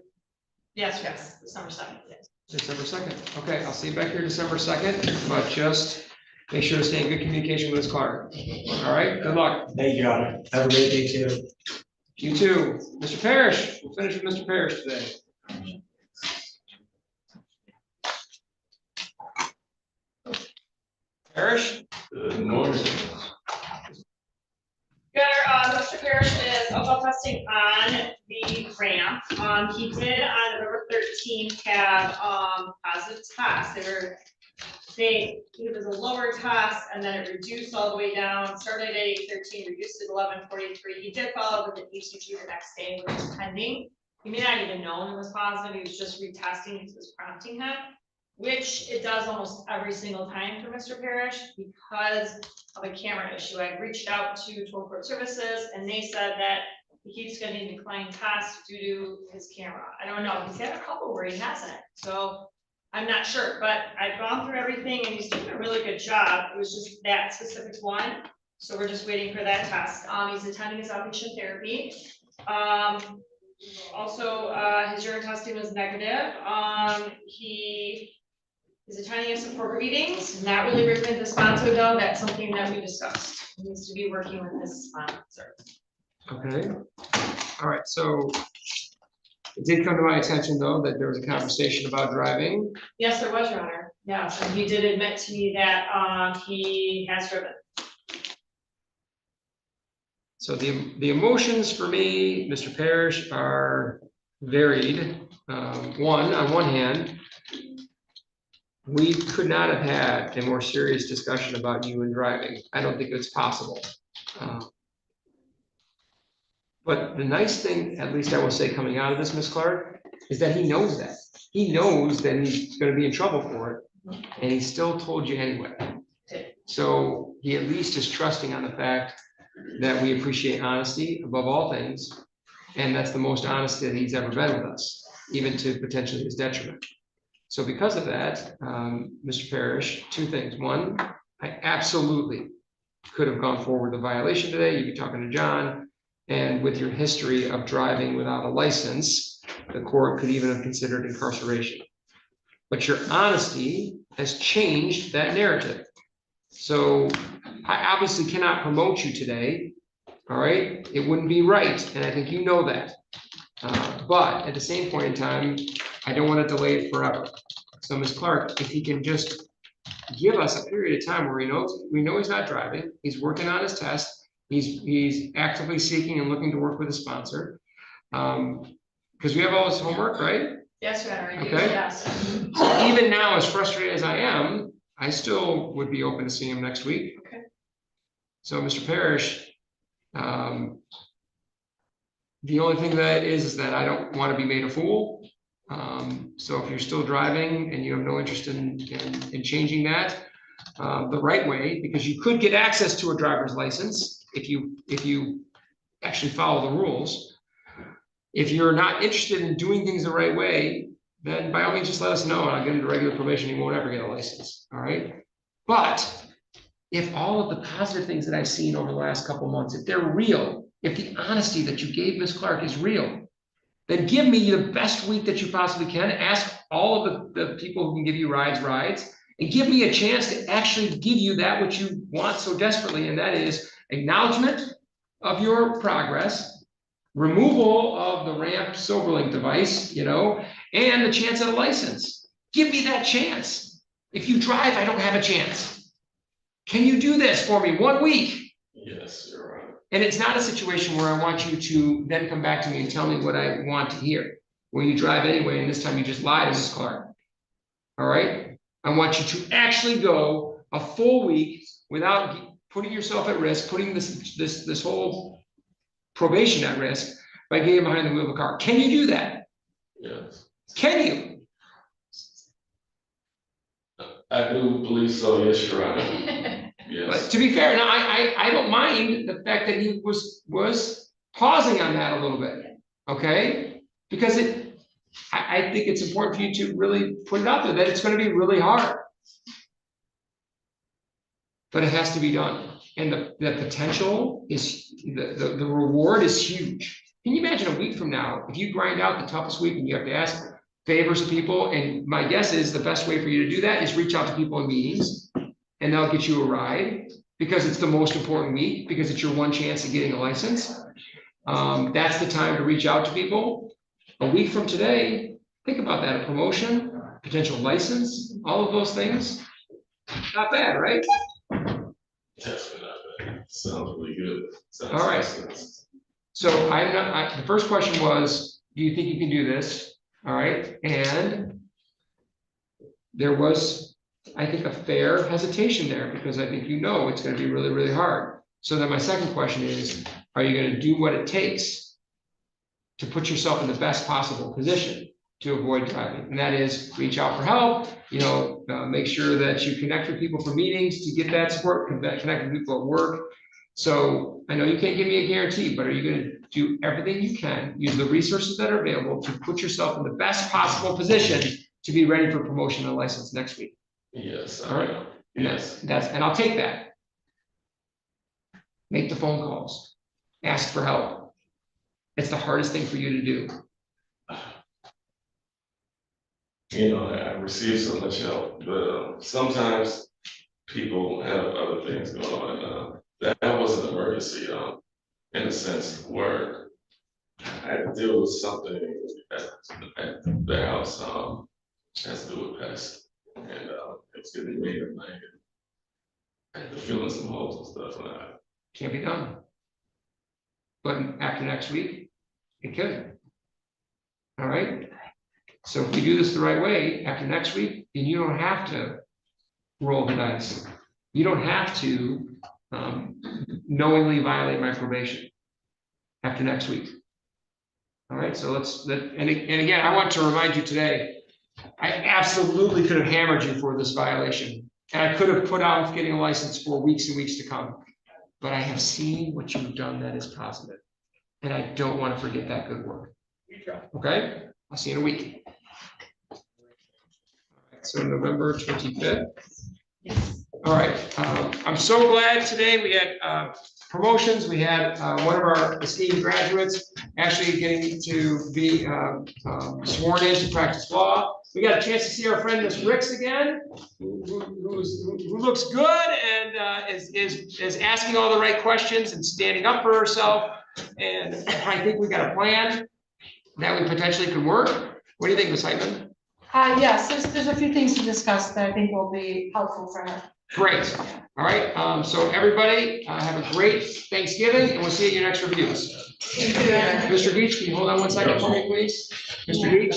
Yes, December 2nd, yes. December 2nd. Okay, I'll see you back here December 2nd, but just make sure to stay in good communication with Ms. Clark. All right, good luck. Thank you, Honor. Have a great day too. You too. Mr. Parrish, we'll finish with Mr. Parrish today. Parrish? Good morning. Mr. Parrish is alcohol testing on the ramp. He did on November 13th have positive tests. It was a lower test and then it reduced all the way down, started at 8:13, reduced to 11:43. He did follow up with an ECG the next day, which is pending. he may not even know it was positive, he was just retesting, it was prompting him. Which it does almost every single time for Mr. Parrish because of a camera issue. I reached out to Toll Court Services and they said that he keeps getting declined tests due to his camera. I don't know, he's had a couple where he hasn't, so I'm not sure, but I've gone through everything and he's doing a really good job. It was just that specific one, so we're just waiting for that test. He's attending his outpatient therapy. Also, his urine testing was negative. He's attending some support meetings, not really working with the sponsor though, that's something that we discussed. He needs to be working with his sponsor. Okay, all right, so it did come to my attention though, that there was a conversation about driving. Yes, there was, Your Honor. Yes, and he did admit to me that, he has driven. So the emotions for me, Mr. Parrish, are varied. On one hand, we could not have had a more serious discussion about you and driving. I don't think it's possible. But the nice thing, at least I will say coming out of this, Ms. Clark, is that he knows that. He knows that he's gonna be in trouble for it, and he still told you anyway. So he at least is trusting on the fact that we appreciate honesty above all things, and that's the most honest that he's ever been with us, even to potentially his detriment. So because of that, Mr. Parrish, two things. One, I absolutely could have gone forward with a violation today. You'd be talking to John. And with your history of driving without a license, the court could even have considered incarceration. But your honesty has changed that narrative. So I obviously cannot promote you today, all right? It wouldn't be right, and I think you know that. But at the same point in time, I don't want to delay it forever. So Ms. Clark, if he can just give us a period of time where we know he's not driving, he's working on his test, he's actively seeking and looking to work with a sponsor. Because we have all his homework, right? Yes, Your Honor, I do, Okay. yes. So even now, as frustrated as I am, I still would be open to seeing him next week. Okay. So Mr. Parrish, the only thing that is that I don't want to be made a fool. So if you're still driving and you have no interest in changing that the right way, because you could get access to a driver's license if you actually follow the rules. If you're not interested in doing things the right way, then by all means, just let us know and I'll get into regular probation. You won't ever get a license, all right? But if all of the positive things that I've seen over the last couple of months, if they're real, if the honesty that you gave Ms. Clark is real, then give me the best week that you possibly can. Ask all of the people who can give you rides, and give me a chance to actually give you that which you want so desperately, and that is acknowledgement of your progress, removal of the ramp SoberLink device, and the chance at a license. Give me that chance. If you drive, I don't have a chance. Can you do this for me 1 week? Yes, you're right. And it's not a situation where I want you to then come back to me and tell me what I want to hear. Where you drive anyway, and this time you just lie to Ms. Clark. All right? I want you to actually go a full week without putting yourself at risk, putting this whole probation at risk by getting behind the wheel of a car. Can you do that? Yes. Can you? I do believe so, yes, Your Honor. Yes. But to be fair, now I don't mind the fact that he was pausing on that a little bit, okay? Because I think it's important for you to really put it out there that it's going to be really hard, but it has to be done, and the potential is the reward is huge. Can you imagine a week from now if you grind out the toughest week and you have to ask favors of people? And my guess is the best way for you to do that is reach out to people in meetings. And they'll get you a ride because it's the most important week, because it's your one chance of getting a license. That's the time to reach out to people. A week from today, think about that, a promotion, potential license, all of those things. Not bad, right? Definitely not bad. Sounds really good. Sounds All right. nice. So the first question was, do you think you can do this? All right, and there was, I think, a fair hesitation there because I think it's going to be really, really hard. So then my second question is, are you going to do what it takes to put yourself in the best possible position to avoid driving, and that is reach out for help, make sure that you connect with people for meetings to get that support, connect with people at work. So I know you can't give me a guarantee, but are you gonna do everything you can, use the resources that are available to put yourself in the best possible position to be ready for promotion and license next week? Yes. All right. And and I'll take that. Make the phone calls, ask for help. It's the hardest thing for you to do. I receive so much help, but sometimes people have other things going on. That was an emergency, in a sense, where I had to deal with something at the house, has to do with pests, and it's getting me at night. I had to fill in some holes and stuff, and Can't be done. But after next week, it could. All right? So if we do this the right way, after next week, then you don't have to roll the dice. You don't have to knowingly violate my probation after next week. All right, so and again, I want to remind you today, I absolutely could have hammered you for this violation. And I could have put off getting a license for weeks and weeks to come. But I have seen what you've done that is positive. And I don't want to forget that good work. Okay, I'll see you in a week. So November 25th. All right, I'm so glad today we had promotions. We had one of our esteemed graduates actually getting to be sworn in to practice law. We got a chance to see our friend Miss Ricks again, who looks good and is asking all the right questions and standing up for herself. And I think we got a plan that we potentially could work. What do you think, Ms. Heitman? Yes, there's a few things to discuss that I think will be helpful for her. Great. All right. So everybody have a great Thanksgiving, and we'll see you at your next reviews. Mr. Beach, can you hold on one second for me, please? Mr. Beach?